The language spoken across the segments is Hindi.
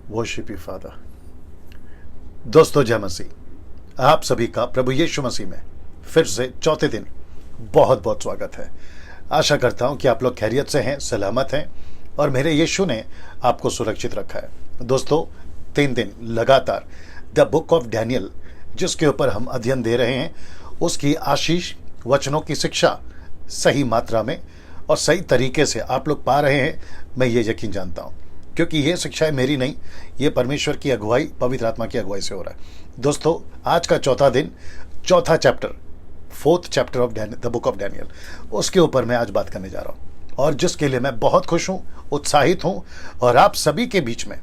Worship you father. दोस्तों जय मसीह, आप सभी का प्रभु यीशु मसीह में फिर से चौथे दिन बहुत बहुत स्वागत है। आशा करता हूं कि आप लोग खैरियत से हैं, सलामत हैं और मेरे यीशु ने आपको सुरक्षित रखा है। दोस्तों 3 दिन लगातार द बुक ऑफ डैनियल जिसके ऊपर हम अध्ययन दे रहे हैं, उसकी आशीष वचनों की शिक्षा सही मात्रा में और सही तरीके से आप लोग पा रहे हैं, मैं ये यकीन जानता हूँ, क्योंकि ये शिक्षाएं मेरी नहीं, ये परमेश्वर की अगुवाई, पवित्र आत्मा की अगुवाई से हो रहा है। दोस्तों आज का चौथा दिन, चौथा chapter, 4th chapter of the book of Daniel, उसके ऊपर मैं आज बात करने जा रहा हूँ और जिसके लिए मैं बहुत खुश हूँ, उत्साहित हूँ। और आप सभी के बीच में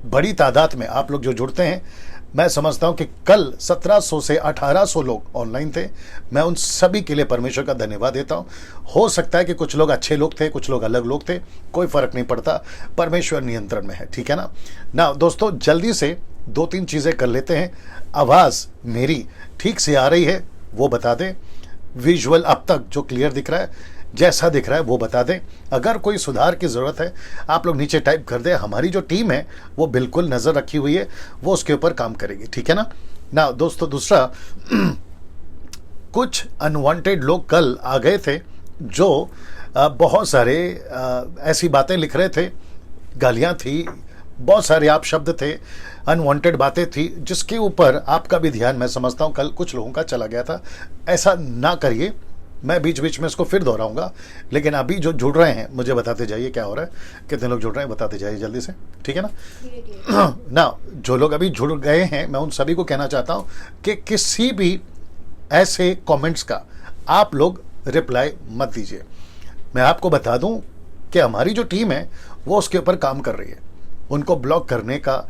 बड़ी तादाद में आप लोग जो जुड़ते हैं, मैं समझता हूं कि कल 1700 से 1800 लोग ऑनलाइन थे। मैं उन सभी के लिए परमेश्वर का धन्यवाद देता हूं। हो सकता है कि कुछ लोग अच्छे लोग थे, कुछ लोग अलग लोग थे, कोई फर्क नहीं पड़ता, परमेश्वर नियंत्रण में है, ठीक है ना। दोस्तों जल्दी से 2-3 चीजें कर लेते हैं। आवाज मेरी ठीक से आ रही है वो बता दें, विजुअल अब तक जो क्लियर दिख रहा है, जैसा दिख रहा है वो बता दें। अगर कोई सुधार की ज़रूरत है आप लोग नीचे टाइप कर दें। हमारी जो टीम है वो बिल्कुल नज़र रखी हुई है, वो उसके ऊपर काम करेगी, ठीक है ना। दोस्तों दूसरा, कुछ अनवांटेड लोग कल आ गए थे जो बहुत सारे ऐसी बातें लिख रहे थे, गालियाँ थी, बहुत सारे आप शब्द थे, अनवांटेड बातें थी, जिसके ऊपर आपका भी ध्यान, मैं समझता हूँ कल कुछ लोगों का चला गया था। ऐसा ना करिए, मैं बीच बीच में इसको फिर दोहराऊंगा, लेकिन अभी जो जुड़ रहे हैं मुझे बताते जाइए क्या हो रहा है, कितने लोग जुड़ रहे हैं बताते जाइए जल्दी से, ठीक है ना। जो लोग अभी जुड़ गए हैं, मैं उन सभी को कहना चाहता हूं कि किसी भी ऐसे कमेंट्स का आप लोग रिप्लाई मत दीजिए। मैं आपको बता दूं कि हमारी जो टीम है वो उसके ऊपर काम कर रही है, उनको ब्लॉक करने का,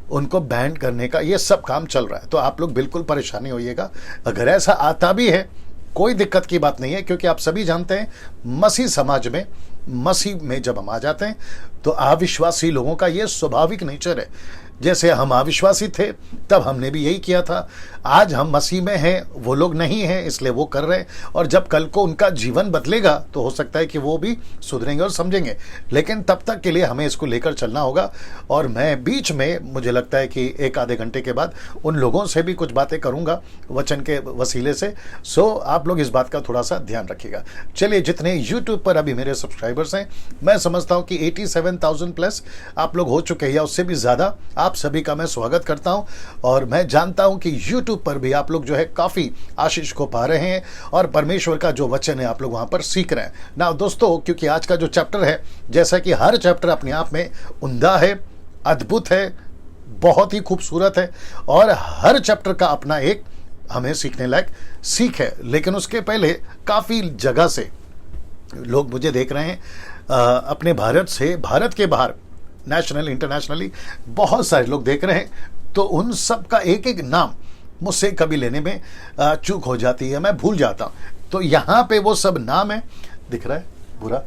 उनको बैन करने का, ये सब काम चल रहा है। तो आप लोग बिल्कुल परेशान नहीं होइएगा। अगर ऐसा आता भी है कोई दिक्कत की बात नहीं है, क्योंकि आप सभी जानते हैं मसीह समाज में, मसीह में जब हम आ जाते हैं तो अविश्वासी लोगों का ये स्वाभाविक नेचर है। जैसे हम अविश्वासी थे तब हमने भी यही किया था, आज हम मसीह में हैं, वो लोग नहीं हैं इसलिए वो कर रहे हैं, और जब कल को उनका जीवन बदलेगा तो हो सकता है कि वो भी सुधरेंगे और समझेंगे, लेकिन तब तक के लिए हमें इसको लेकर चलना होगा। और मैं बीच में, मुझे लगता है कि 1 आधे घंटे के बाद उन लोगों से भी कुछ बातें करूंगा वचन के वसीले से। सो आप लोग इस बात का थोड़ा सा ध्यान रखिएगा। चलिए, जितने यूट्यूब पर अभी मेरे सब्सक्राइबर्स हैं, मैं समझता हूँ कि 87,000 प्लस आप लोग हो चुके हैं या उससे भी ज़्यादा, आप सभी का मैं स्वागत करता हूं। और मैं जानता हूं कि YouTube पर भी आप लोग जो है काफी आशीष को पा रहे हैं और परमेश्वर का जो वचन है आप लोग वहां पर सीख रहे हैं ना। दोस्तों क्योंकि आज का जो चैप्टर है, जैसा कि हर चैप्टर अपने आप में उम्दा है, अद्भुत है, बहुत ही खूबसूरत है और हर चैप्टर का अपना एक हमें सीखने लायक सीख है। लेकिन उसके पहले काफी जगह से लोग मुझे देख रहे हैं, अपने भारत से, भारत के बाहर, नेशनल इंटरनेशनली बहुत सारे लोग देख रहे हैं। तो उन सब का एक एक नाम मुझसे कभी लेने में चूक हो जाती है, मैं भूल जाता हूं। तो यहाँ पे वो सब नाम है, दिख रहा है बुरा,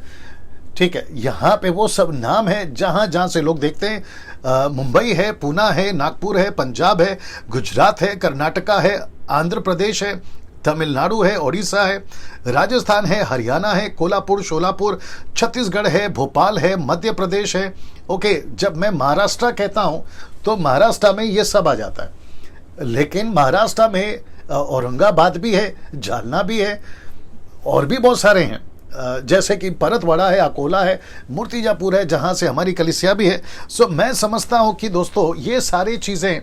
ठीक है, यहाँ पे वो सब नाम है जहाँ जहाँ से लोग देखते हैं। मुंबई है, पूना है, नागपुर है, पंजाब है, गुजरात है, कर्नाटका है, आंध्र प्रदेश है, तमिलनाडु है, ओडिशा है, राजस्थान है, हरियाणा है, कोल्हापुर, शोलापुर, छत्तीसगढ़ है, भोपाल है, मध्य प्रदेश है। ओके, जब मैं महाराष्ट्र कहता हूं तो महाराष्ट्र में ये सब आ जाता है, लेकिन महाराष्ट्र में औरंगाबाद भी है, जालना भी है और भी बहुत सारे हैं, जैसे कि परतवाड़ा है, अकोला है, मूर्तिजापुर है, जहाँ से हमारी कलिसिया भी है। सो मैं समझता हूँ कि दोस्तों ये सारी चीज़ें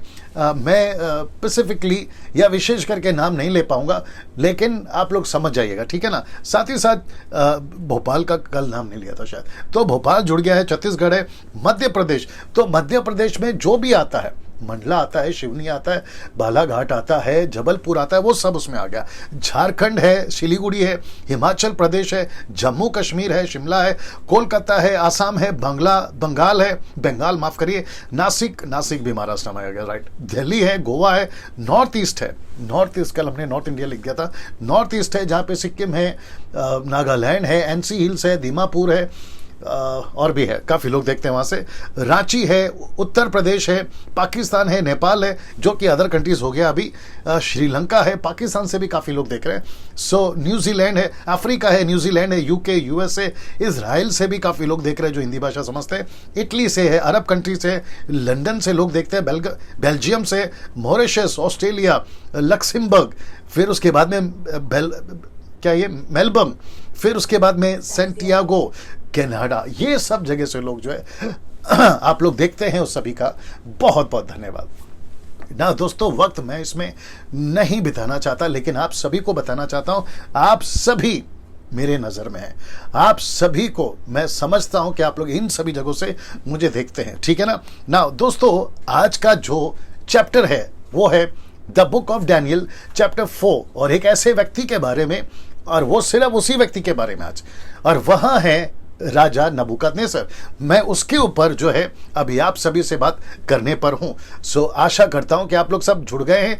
मैं स्पेसिफिकली या विशेष करके नाम नहीं ले पाऊँगा, लेकिन आप लोग समझ जाइएगा, ठीक है ना। साथ ही साथ भोपाल का कल नाम नहीं लिया था शायद, तो भोपाल जुड़ गया है, छत्तीसगढ़ है, मध्य प्रदेश, तो मध्य प्रदेश में जो भी आता है, मंडला आता है, शिवनी आता है, बालाघाट आता है, जबलपुर आता है, वो सब उसमें आ गया। झारखंड है, सिलीगुड़ी है, हिमाचल प्रदेश है, जम्मू कश्मीर है, शिमला है, कोलकाता है, आसाम है, बंगाल है, बंगाल माफ करिए, नासिक भी महाराष्ट्र में आ गया, राइट, दिल्ली है, गोवा है, नॉर्थ ईस्ट है, नॉर्थ ईस्ट, कल हमने नॉर्थ इंडिया लिख दिया था, नॉर्थ ईस्ट है जहाँ पे सिक्किम है, नागालैंड है, एनसी हिल्स है, दीमापुर है, और भी है, काफ़ी लोग देखते हैं वहाँ से। रांची है, उत्तर प्रदेश है, पाकिस्तान है, नेपाल है, जो कि अदर कंट्रीज़ हो गया अभी, श्रीलंका है, पाकिस्तान से भी काफ़ी लोग देख रहे हैं। सो न्यूजीलैंड है, अफ्रीका है, न्यूजीलैंड है, यूके, यूएसए, इजराइल से भी काफ़ी लोग देख रहे हैं जो हिंदी भाषा समझते हैं। इटली से है, अरब कंट्री से, लंदन से लोग देखते हैं, बेल्जियम से, मॉरिशस, ऑस्ट्रेलिया, लक्समबर्ग, फिर उसके बाद में मेलबर्न, फिर उसके बाद में सेंटियागो, कनाडा, ये सब जगह से लोग जो है आप लोग देखते हैं, उस सभी का बहुत बहुत धन्यवाद। ना दोस्तों, वक्त मैं इसमें नहीं बिताना चाहता, लेकिन आप सभी को बताना चाहता हूं, आप सभी मेरे नज़र में है, आप सभी को मैं समझता हूं कि आप लोग इन सभी जगहों से मुझे देखते हैं, ठीक है ना। ना दोस्तों, आज का जो चैप्टर है वो है the book of Daniel chapter 4, और एक ऐसे व्यक्ति के बारे में, और वो सिर्फ उसी व्यक्ति के बारे में आज, और वहां है राजा नबूकदनेस्सर। मैं उसके ऊपर जो है अभी आप सभी से बात करने पर हूं। सो आशा करता हूं कि आप लोग सब जुड़ गए हैं।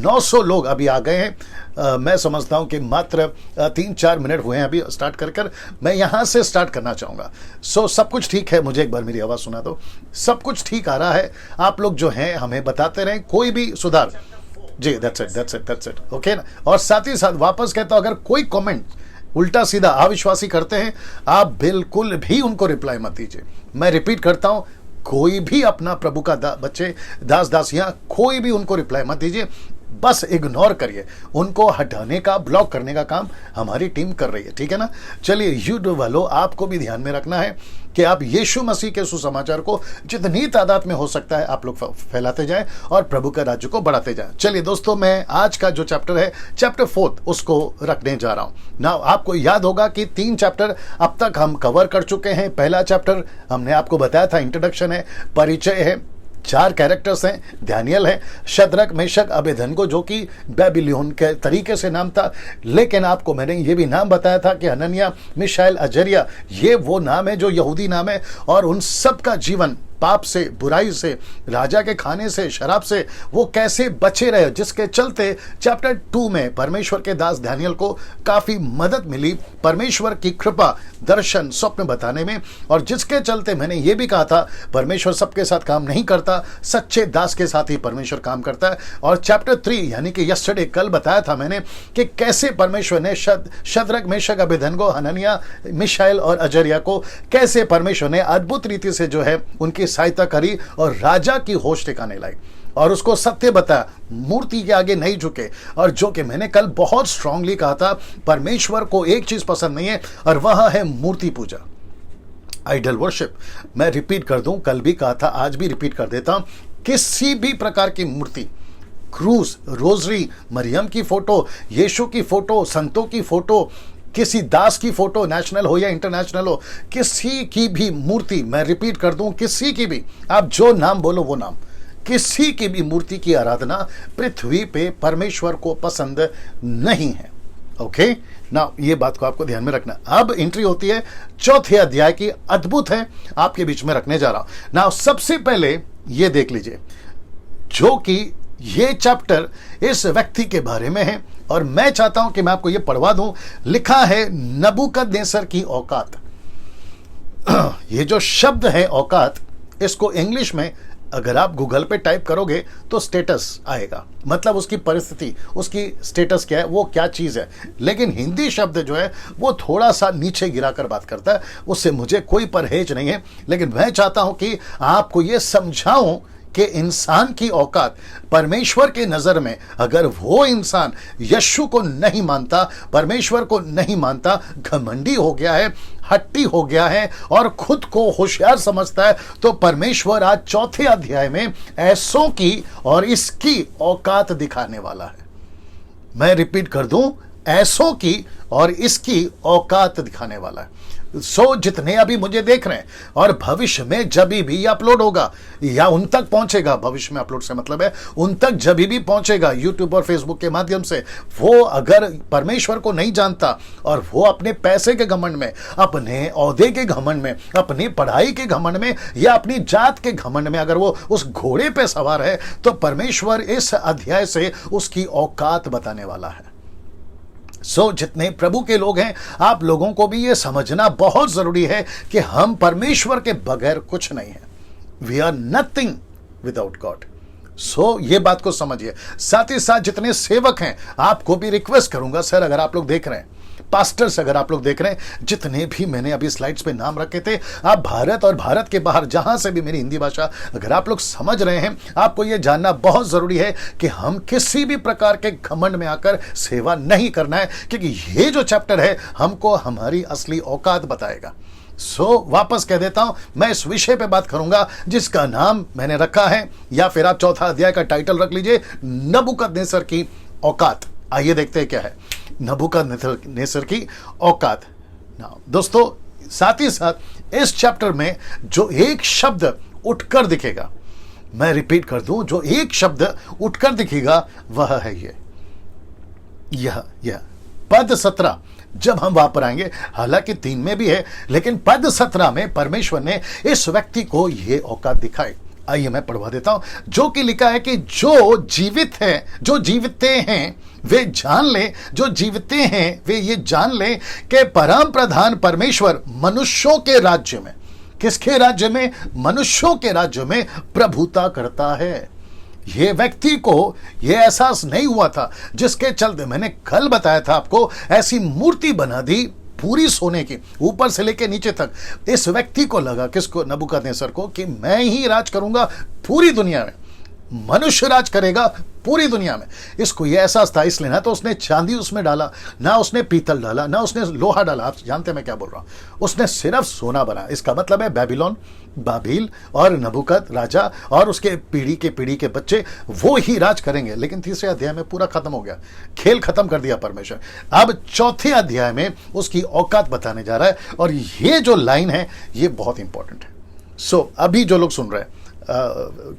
900 लोग अभी आ गए हैं। मैं समझता हूं कि मात्र 3-4 मिनट हुए हैं अभी स्टार्ट कर मैं यहां से स्टार्ट करना चाहूंगा। सो सब कुछ ठीक है, मुझे एक बार मेरी आवाज़ सुना दो। सब कुछ ठीक आ रहा है, आप लोग जो हैं हमें बताते रहें, कोई भी सुधार जी, that's it, ओके ना। और साथ ही साथ वापस कहता हूं, अगर कोई कमेंट उल्टा सीधा अविश्वासी करते हैं, आप बिल्कुल भी उनको रिप्लाई मत दीजिए। मैं रिपीट करता हूं, कोई भी अपना प्रभु का बच्चे, दास दासियां, कोई भी उनको रिप्लाई मत दीजिए, बस इग्नोर करिए। उनको हटाने का, ब्लॉक करने का काम हमारी टीम कर रही है, ठीक है ना। चलिए यूट्यूब वालों, आपको भी ध्यान में रखना है कि आप यीशु मसीह के सुसमाचार को जितनी तादाद में हो सकता है आप लोग फैलाते जाएं और प्रभु के राज्य को बढ़ाते जाएं। चलिए दोस्तों, मैं आज का जो चैप्टर है चैप्टर 4 उसको रखने जा रहा हूं ना। आपको याद होगा कि 3 चैप्टर अब तक हम कवर कर चुके हैं। पहला चैप्टर हमने आपको बताया था, इंट्रोडक्शन है, परिचय है, 4 कैरेक्टर्स हैं, डैनियल है, शद्रक, मेशक, अबेदनगो, जो कि बेबीलोन के तरीके से नाम था, लेकिन आपको मैंने ये भी नाम बताया था कि हनन्याह, मिशाएल, अजर्या, ये वो नाम है जो यहूदी नाम है, और उन सब का जीवन पाप से, बुराई से, राजा के खाने से, शराब से वो कैसे बचे रहे, जिसके चलते चैप्टर 2 में परमेश्वर के दास डैनियल को काफ़ी मदद मिली परमेश्वर की कृपा, दर्शन, स्वप्न बताने में, और जिसके चलते मैंने ये भी कहा था परमेश्वर सबके साथ काम नहीं करता, सच्चे दास के साथ ही परमेश्वर काम करता है। और चैप्टर 3 यानी कि यस्टरडे, कल बताया था मैंने कि कैसे परमेश्वर ने शद्रक, मेशक, अबेदनगो, हनन्याह, मिशाएल और अजर्या को कैसे परमेश्वर ने अद्भुत रीति से जो है उनकी सहायता करी और राजा की होश ठिकाने लाई, और उसको सत्य बताया, मूर्ति के आगे नहीं झुके। और जो कि मैंने कल बहुत स्ट्रांगली कहा था, परमेश्वर को एक चीज पसंद नहीं है, और वह है मूर्ति पूजा, आइडल वर्शिप। मैं रिपीट कर दूं, कल भी कहा था, आज भी रिपीट कर देता हूं, किसी भी प्रकार की मूर्ति, क्रूस, रोजरी, मरियम की फोटो, यीशु की फोटो, संतों की फोटो, किसी दास की फोटो, नेशनल हो या इंटरनेशनल हो, किसी की भी मूर्ति, मैं रिपीट कर दूं, किसी की भी, आप जो नाम बोलो वो नाम, किसी की भी मूर्ति की आराधना पृथ्वी पे परमेश्वर को पसंद नहीं है। ओके ना, ये बात को आपको ध्यान में रखना। अब एंट्री होती है 4थे अध्याय की, अद्भुत है, आपके बीच में रखने जा रहा हूं ना। सबसे पहले ये देख लीजिए, जो कि ये चैप्टर इस व्यक्ति के बारे में है, और मैं चाहता हूं कि मैं आपको ये पढ़वा दूं। लिखा है नबूकदनेस्सर की औकात। ये जो शब्द है औकात, इसको इंग्लिश में अगर आप गूगल पे टाइप करोगे तो स्टेटस आएगा, मतलब उसकी परिस्थिति, उसकी स्टेटस क्या है, वो क्या चीज़ है। लेकिन हिंदी शब्द जो है वो थोड़ा सा नीचे गिराकर बात करता है, उससे मुझे कोई परहेज नहीं है, लेकिन मैं चाहता हूं कि आपको ये समझाऊं कि इंसान की औकात परमेश्वर के नज़र में, अगर वो इंसान यीशु को नहीं मानता, परमेश्वर को नहीं मानता, घमंडी हो गया है, हट्टी हो गया है और खुद को होशियार समझता है, तो परमेश्वर आज 4थे अध्याय में ऐसों की और इसकी औकात दिखाने वाला है। मैं रिपीट कर दूं, ऐसों की और इसकी औकात दिखाने वाला है। सो जितने अभी मुझे देख रहे हैं और भविष्य में जब भी अपलोड होगा या उन तक पहुंचेगा, भविष्य में अपलोड से मतलब है उन तक जब भी पहुंचेगा यूट्यूब और फेसबुक के माध्यम से, वो अगर परमेश्वर को नहीं जानता और वो अपने पैसे के घमंड में, अपने औहदे के घमंड में, अपनी पढ़ाई के घमंड में या अपनी जात के घमंड में अगर वो उस घोड़े पे सवार है, तो परमेश्वर इस अध्याय से उसकी औकात बताने वाला है। जितने प्रभु के लोग हैं, आप लोगों को भी ये समझना बहुत जरूरी है कि हम परमेश्वर के बगैर कुछ नहीं है। We are nothing without God. ये बात को समझिए। साथ ही साथ जितने सेवक हैं, आपको भी रिक्वेस्ट करूंगा, सर अगर आप लोग देख रहे हैं, पास्टर्स अगर आप लोग देख रहे हैं, जितने भी मैंने अभी स्लाइड्स पे नाम रखे थे, आप भारत और भारत के बाहर जहां से भी मेरी हिंदी भाषा अगर आप लोग समझ रहे हैं, आपको यह जानना बहुत जरूरी है कि हम किसी भी प्रकार के घमंड में आकर सेवा नहीं करना है, क्योंकि ये जो चैप्टर है हमको हमारी असली औकात बताएगा। वापस कह देता हूं, मैं इस विषय पे बात करूंगा जिसका नाम मैंने रखा है, या फिर आप चौथा अध्याय का टाइटल रख लीजिए, नबूकदनेस्सर की औकात। आइए देखते हैं क्या है नबूकदनेस्सर की औकात। दोस्तों, साथ ही साथ इस चैप्टर में जो एक शब्द उठकर दिखेगा, मैं रिपीट कर दूं, जो एक शब्द उठकर दिखेगा वह है यह पद 17। जब हम वहां पर आएंगे, हालांकि 3 में भी है, लेकिन पद 17 में परमेश्वर ने इस व्यक्ति को यह औकात दिखाई। आइए मैं पढ़वा देता हूं, जो कि लिखा है कि जो जीवित हैं वे जान ले, जो जीवित हैं वे ये जान ले कि परम प्रधान परमेश्वर मनुष्यों के राज्य में, किसके राज्य में? मनुष्यों के राज्य में प्रभुता करता है। ये व्यक्ति को ये एहसास नहीं हुआ था, जिसके चलते मैंने कल बताया था आपको, ऐसी मूर्ति बना दी पूरी सोने की, ऊपर से लेके नीचे तक। इस व्यक्ति को लगा, किसको? नबूकदनेस्सर को, कि मैं ही राज करूंगा पूरी दुनिया में, मनुष्य राज करेगा पूरी दुनिया में। इसको यह एहसास था, इसलिए ना तो उसने चांदी उसमें डाला, ना उसने पीतल डाला, ना उसने लोहा डाला। आप जानते हैं मैं क्या बोल रहा हूं, उसने सिर्फ सोना बनाया। इसका मतलब है बेबीलोन, बाबील और नबूकद राजा और उसके पीढ़ी के बच्चे वो ही राज करेंगे। लेकिन तीसरे अध्याय में पूरा खत्म हो गया, खेल खत्म कर दिया परमेश्वर। अब चौथे अध्याय में उसकी औकात बताने जा रहा है, और ये जो लाइन है ये बहुत इंपॉर्टेंट है। अभी जो लोग सुन रहे हैं,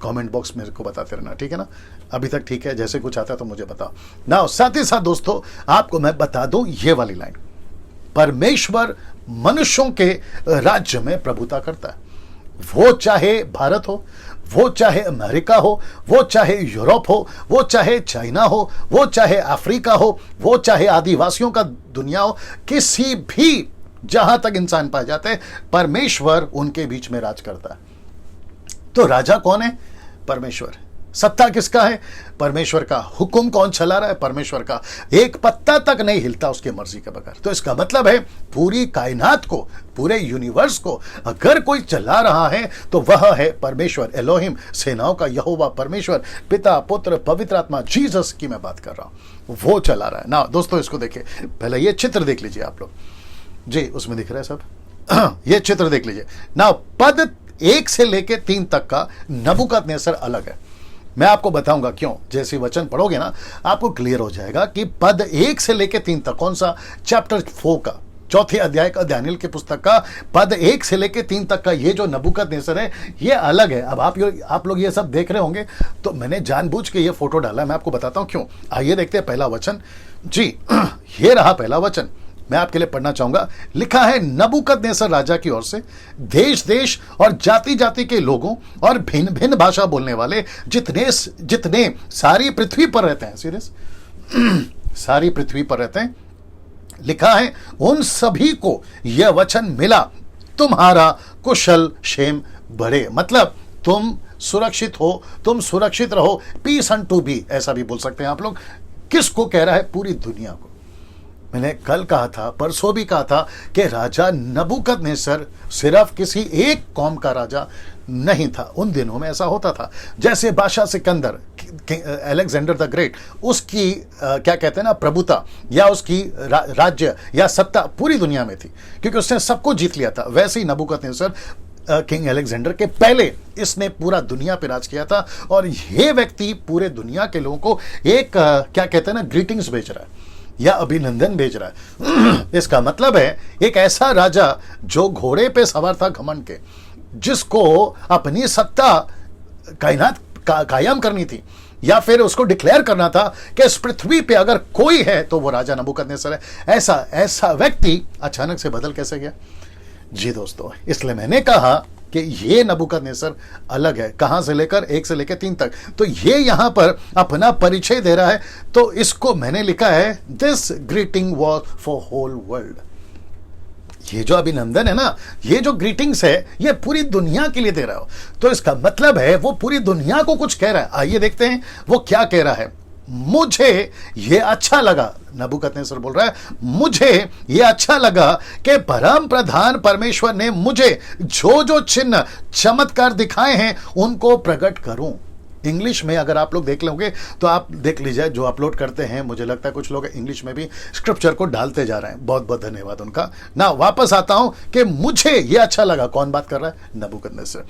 कमेंट बॉक्स मेरे को बताते रहना, ठीक है ना? अभी तक ठीक है? जैसे कुछ आता है तो मुझे बताओ ना। साथ ही साथ दोस्तों, आपको मैं बता दूं ये वाली लाइन, परमेश्वर मनुष्यों के राज्य में प्रभुता करता है। वो चाहे भारत हो, वो चाहे अमेरिका हो, वो चाहे यूरोप हो, वो चाहे चाइना हो, वो चाहे अफ्रीका हो, वो चाहे आदिवासियों का दुनिया हो, किसी भी जहां तक इंसान पाए जाते हैं, परमेश्वर उनके बीच में राज करता है। तो राजा कौन है? परमेश्वर। सत्ता किसका है? परमेश्वर का। हुक्म कौन चला रहा है? परमेश्वर का। एक पत्ता तक नहीं हिलता उसकी मर्जी के बगैर। तो इसका मतलब है पूरी कायनात को, पूरे यूनिवर्स को अगर कोई चला रहा है तो वह है परमेश्वर, एलोहिम, सेनाओं का यहोवा परमेश्वर, पिता, पुत्र, पवित्र आत्मा, जीसस की मैं बात कर रहा हूं, वो चला रहा है ना। दोस्तों इसको देखिए, पहले ये चित्र देख लीजिए आप लोग जी, उसमें दिख रहा है सब। ये चित्र देख लीजिए ना। पद 1 से लेके 3 तक का नबूकदनेस्सर अलग है। मैं आपको बताऊंगा क्यों। जैसे वचन पढ़ोगे ना, आपको क्लियर हो जाएगा कि पद 1 से लेके 3 तक, कौन सा? चैप्टर 4 का, चौथे अध्याय का, दानियेल की पुस्तक का पद 1 से लेके 3 तक का ये जो नबूकदनेस्सर है ये अलग है। अब आप लोग ये सब देख रहे होंगे, तो मैंने जानबूझ के ये फोटो डाला है, मैं आपको बताता हूं क्यों। आइए देखते हैं पहला वचन जी। ये रहा पहला वचन, मैं आपके लिए पढ़ना चाहूंगा। लिखा है, नबूकदनेस्सर राजा की ओर से देश देश और जाति जाति के लोगों और भिन्न भिन्न भाषा बोलने वाले जितने सारी पृथ्वी पर रहते हैं, सीरियस सारी पृथ्वी पर रहते हैं, लिखा है उन सभी को यह वचन मिला, तुम्हारा कुशल क्षेम बढ़े। मतलब तुम सुरक्षित हो, तुम सुरक्षित रहो, पीस अनटू बी, ऐसा भी बोल सकते हैं आप लोग। किसको कह रहा है? पूरी दुनिया को। मैंने कल कहा था, परसों भी कहा था कि राजा नबूकदनेस्सर सिर्फ किसी एक कौम का राजा नहीं था। उन दिनों में ऐसा होता था, जैसे बादशाह सिकंदर, अलेक्जेंडर द ग्रेट, उसकी क्या कहते हैं ना, प्रभुता या उसकी राज्य या सत्ता पूरी दुनिया में थी, क्योंकि उसने सबको जीत लिया था। वैसे ही नबूकदनेस्सर किंग अलेक्जेंडर के पहले इसने पूरा दुनिया पे राज किया था, और ये व्यक्ति पूरे दुनिया के लोगों को एक क्या कहते हैं ना, ग्रीटिंग्स भेज रहा है या अभिनंदन भेज रहा है। इसका मतलब है एक ऐसा राजा जो घोड़े पे सवार था घमंड के, जिसको अपनी सत्ता कायनात कायम करनी थी, या फिर उसको डिक्लेयर करना था कि इस पृथ्वी पे अगर कोई है तो वो राजा नबूकदनेस्सर है। ऐसा व्यक्ति अचानक से बदल कैसे गया? जी दोस्तों, इसलिए मैंने कहा कि ये नबूकदनेस्सर अलग है। कहां से लेकर 1 से लेकर 3 तक, तो ये यहां पर अपना परिचय दे रहा है। तो इसको मैंने लिखा है, this greeting was for whole world. ये जो अभिनंदन है ना, ये जो ग्रीटिंग्स है, ये पूरी दुनिया के लिए दे रहा हो। तो इसका मतलब है वो पूरी दुनिया को कुछ कह रहा है। आइए देखते हैं वो क्या कह रहा है। मुझे ये अच्छा लगा, नबूकदनेस्सर बोल रहा है, मुझे ये अच्छा लगा कि परम प्रधान परमेश्वर ने मुझे जो जो चिन्ह चमत्कार दिखाए हैं उनको प्रकट करूं। इंग्लिश में अगर आप लोग देख लोगे तो आप देख लीजिए, जो अपलोड करते हैं, मुझे लगता है कुछ लोग इंग्लिश में भी स्क्रिप्चर को डालते जा रहे हैं। बहुत बहुत धन्यवाद उनका। ना वापस आता हूं कि मुझे यह अच्छा लगा। कौन बात कर रहा है? नबूकदनेस्सर।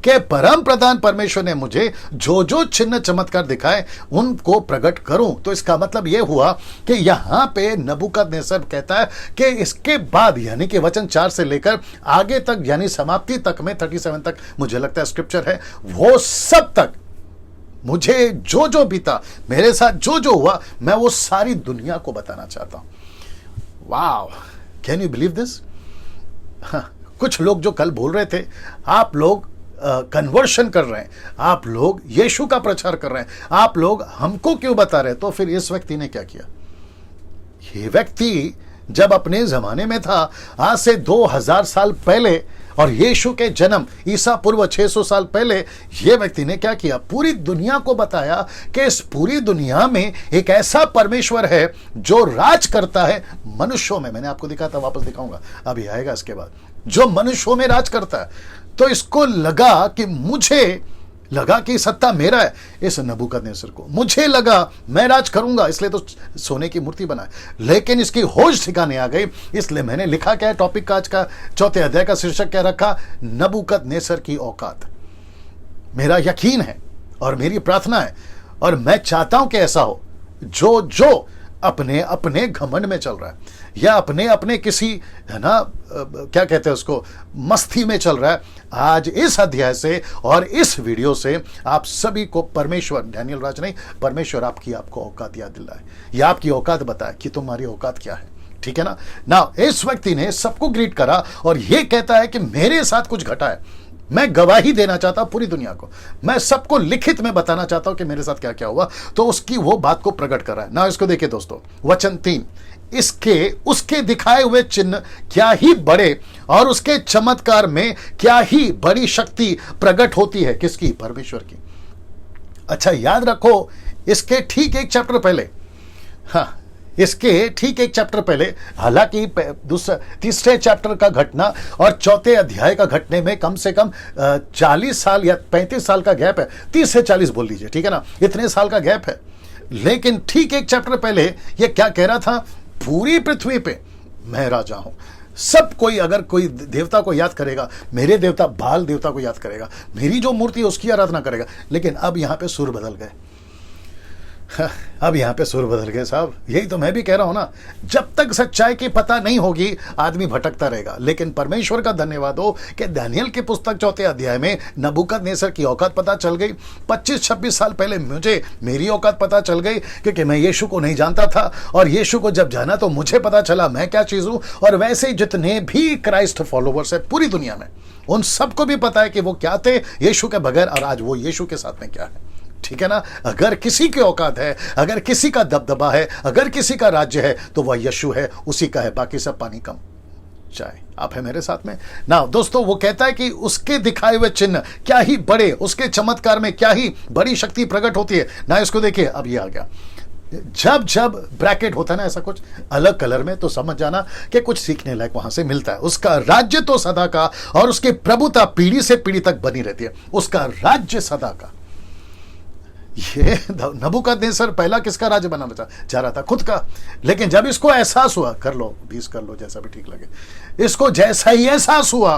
के परम प्रधान परमेश्वर ने मुझे जो जो चिन्ह चमत्कार दिखाए उनको प्रकट करूं। तो इसका मतलब यह हुआ कि यहां पे नबूकदनेस्सर कहता है कि इसके बाद, यानी कि वचन 4 से लेकर आगे तक, यानी समाप्ति तक में 37 तक मुझे लगता है स्क्रिप्चर है, वो सब तक मुझे जो जो बीता, मेरे साथ जो जो हुआ, मैं वो सारी दुनिया को बताना चाहता हूं। वाव, कैन यू बिलीव दिस? कुछ लोग जो कल बोल रहे थे, आप लोग कन्वर्शन कर रहे हैं, आप लोग यीशु का प्रचार कर रहे हैं, आप लोग हमको क्यों बता रहे हैं? तो फिर इस व्यक्ति ने क्या किया? ये व्यक्ति जब अपने जमाने में था, आज से 2000 साल पहले, और यीशु के जन्म ईसा पूर्व 600 साल पहले, यह व्यक्ति ने क्या किया? पूरी दुनिया को बताया कि इस पूरी दुनिया में एक ऐसा परमेश्वर है जो राज करता है मनुष्यों में। मैंने आपको दिखा था, वापस दिखाऊंगा, अभी आएगा इसके बाद, जो मनुष्यों में राज करता है। तो इसको लगा कि मुझे लगा कि सत्ता मेरा है, इस नबूकदनेस्सर को मुझे लगा मैं राज करूंगा, इसलिए तो सोने की मूर्ति बनाए। लेकिन इसकी होश ठिकाने आ गई। इसलिए मैंने लिखा क्या है टॉपिक का आज का 4 अध्याय का शीर्षक क्या रखा? नबूकदनेस्सर की औकात। मेरा यकीन है और मेरी प्रार्थना है और मैं चाहता हूं कि ऐसा हो, जो जो अपने अपने घमंड में चल रहा है या अपने अपने किसी, है ना, क्या कहते हैं उसको, मस्ती में चल रहा है, आज इस अध्याय से और इस वीडियो से आप सभी को परमेश्वर, डैनियल राज नहीं, परमेश्वर आपको औकात याद दिलाए, या आपकी औकात बताए कि तुम्हारी औकात क्या है। ठीक है ना? ना इस व्यक्ति ने सबको ग्रीट करा और यह कहता है कि मेरे साथ कुछ घटा है। मैं गवाही देना चाहता हूं पूरी दुनिया को, मैं सबको लिखित में बताना चाहता हूं कि मेरे साथ क्या क्या हुआ। तो उसकी वो बात को प्रकट कर रहा है ना। इसको देखिए दोस्तों, वचन 3, इसके उसके दिखाए हुए चिन्ह क्या ही बड़े और उसके चमत्कार में क्या ही बड़ी शक्ति प्रकट होती है। किसकी? परमेश्वर की। अच्छा, याद रखो, इसके ठीक 1 चैप्टर पहले, हाँ, इसके ठीक 1 चैप्टर पहले, हालांकि तीसरे चैप्टर का घटना और 4 अध्याय का घटने में कम से कम 40 साल या 35 साल का गैप है। 30 से 40 बोल लीजिए, ठीक है ना, इतने साल का गैप है। लेकिन ठीक 1 चैप्टर पहले ये क्या कह रहा था? पूरी पृथ्वी पे मैं राजा हूं। सब कोई, अगर कोई देवता को याद करेगा, मेरे देवता बाल देवता को याद करेगा, मेरी जो मूर्ति है उसकी आराधना करेगा। लेकिन अब यहां पे सुर बदल गए, अब यहां पे सुर बदल गए साहब। यही तो मैं भी कह रहा हूं ना, जब तक सच्चाई की पता नहीं होगी आदमी भटकता रहेगा। लेकिन परमेश्वर का धन्यवाद हो कि दानियल की पुस्तक 4 अध्याय में नबूकदनेस्सर की औकात पता चल गई। 25-26 साल पहले मुझे मेरी औकात पता चल गई, क्योंकि मैं यीशु को नहीं जानता था, और यीशु को जब जाना तो मुझे पता चला मैं क्या चीज हूं। और वैसे जितने भी क्राइस्ट फॉलोवर्स है पूरी दुनिया में, उन सबको भी पता है कि वो क्या थे यीशु के बगैर, और आज वो यीशु के साथ में क्या है। ठीक है ना? अगर किसी की औकात है, अगर किसी का दबदबा है, अगर किसी का राज्य है, तो वह यीशु है, उसी का है। बाकी सब पानी कम चाय। आप है मेरे साथ में ना दोस्तों? वो कहता है कि उसके दिखाए हुए चिन्ह क्या ही बड़े, उसके चमत्कार में क्या ही बड़ी शक्ति प्रकट होती है ना। इसको देखिए, अब ये आ गया, जब जब ब्रैकेट होता है ना ऐसा कुछ अलग कलर में, तो समझ जाना कि कुछ सीखने लायक वहां से मिलता है। उसका राज्य तो सदा का और उसकी प्रभुता पीढ़ी से पीढ़ी तक बनी रहती है। उसका राज्य सदा का। ये नबूकदनेस्सर पहला किसका राज्य बनाना चाह रहा था? खुद का। लेकिन जब इसको एहसास हुआ, कर लो 20 कर लो जैसा भी ठीक लगे, इसको जैसा ही एहसास हुआ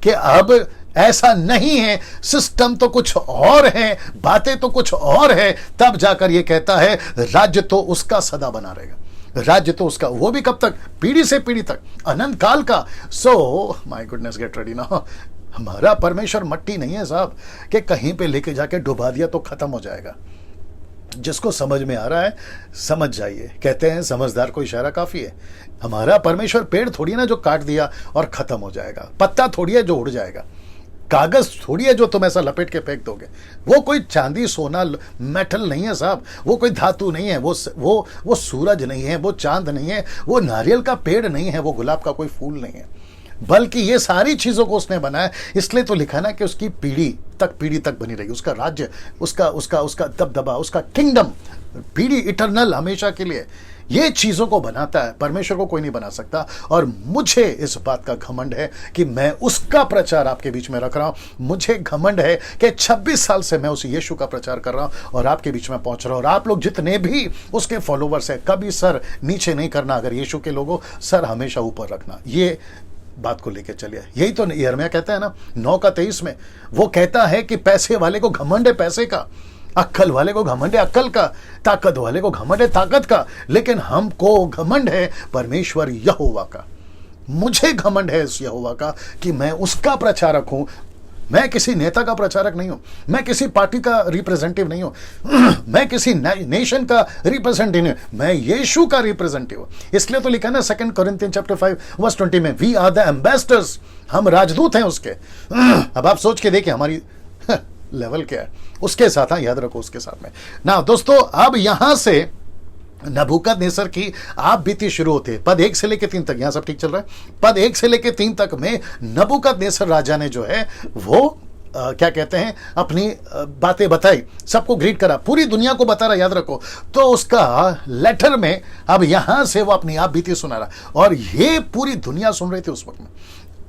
कि अब ऐसा नहीं है, सिस्टम तो कुछ और है, बातें तो कुछ और है, तब जाकर ये कहता है राज्य तो उसका सदा बना रहेगा। राज्य तो उसका, वो भी कब तक? पीढ़ी से पीढ़ी तक, अनंत काल का। So my goodness, get ready ना। हमारा परमेश्वर मट्टी नहीं है साहब कि कहीं पे लेके जाके डुबा दिया तो खत्म हो जाएगा। जिसको समझ में आ रहा है समझ जाइए। कहते हैं समझदार को इशारा काफी है। हमारा परमेश्वर पेड़ थोड़ी ना जो काट दिया और खत्म हो जाएगा, पत्ता थोड़ी है जो उड़ जाएगा, कागज थोड़ी है जो तुम ऐसा लपेट के फेंक दोगे। वो कोई चांदी सोना मेटल नहीं है साहब, वो कोई धातु नहीं है, वो सूरज नहीं है, वो चांद नहीं है, वो नारियल का पेड़ नहीं है, वो गुलाब का कोई फूल नहीं है, बल्कि ये सारी चीजों को उसने बनाया। इसलिए तो लिखा ना कि उसकी पीढ़ी तक बनी रहेगी, उसका राज्य, उसका दबदबा, उसका किंगडम पीढ़ी इटरनल, हमेशा के लिए। ये चीजों को बनाता है, परमेश्वर को कोई नहीं बना सकता। और मुझे इस बात का घमंड है कि मैं उसका प्रचार आपके बीच में रख रहा हूं। मुझे घमंड है कि 26 साल से मैं उस यीशु का प्रचार कर रहा हूं और आपके बीच में पहुंच रहा हूं। और आप लोग जितने भी उसके फॉलोवर्स हैं, कभी सर नीचे नहीं करना। अगर यीशु के लोगों, सर हमेशा ऊपर रखना। ये बात को लेके चलिए। यही तो यिर्मयाह कहता है ना 9:23 में, वो कहता है कि पैसे वाले को घमंड है पैसे का, अक्ल वाले को घमंड है अक्ल का, ताकत वाले को घमंड है ताकत का, लेकिन हमको घमंड है परमेश्वर यहोवा का। मुझे घमंड है इस यहोवा का कि मैं उसका प्रचारक हूं। मैं किसी नेता का प्रचारक नहीं हूं, मैं किसी पार्टी का रिप्रेजेंटेटिव नहीं हूं, मैं किसी नेशन का रिप्रेजेंटेटिव नहीं हूं, मैं यीशु का रिप्रेजेंटेटिव हूं। इसलिए तो लिखा ना 2 कोरिन्थियंस चैप्टर 5:20 में, वी आर द एम्बेसडर्स, हम राजदूत हैं उसके। अब आप सोच के देखिए हमारी लेवल क्या है उसके साथ। हाँ, याद रखो उसके साथ में ना। दोस्तों, अब यहां से नबूकदनेस्सर की आप बीती शुरू होती है। पद 1 से लेकर 3 तक, यहां सब ठीक चल रहा है। पद 1 से लेकर 3 तक में नबूकदनेस्सर राजा ने जो है वो क्या कहते हैं, अपनी बातें बताई, सबको ग्रीट करा, पूरी दुनिया को बता रहा, याद रखो। तो उसका लेटर में अब यहां से वो अपनी आप बीती सुना रहा, और ये पूरी दुनिया सुन रही थी उस वक्त में।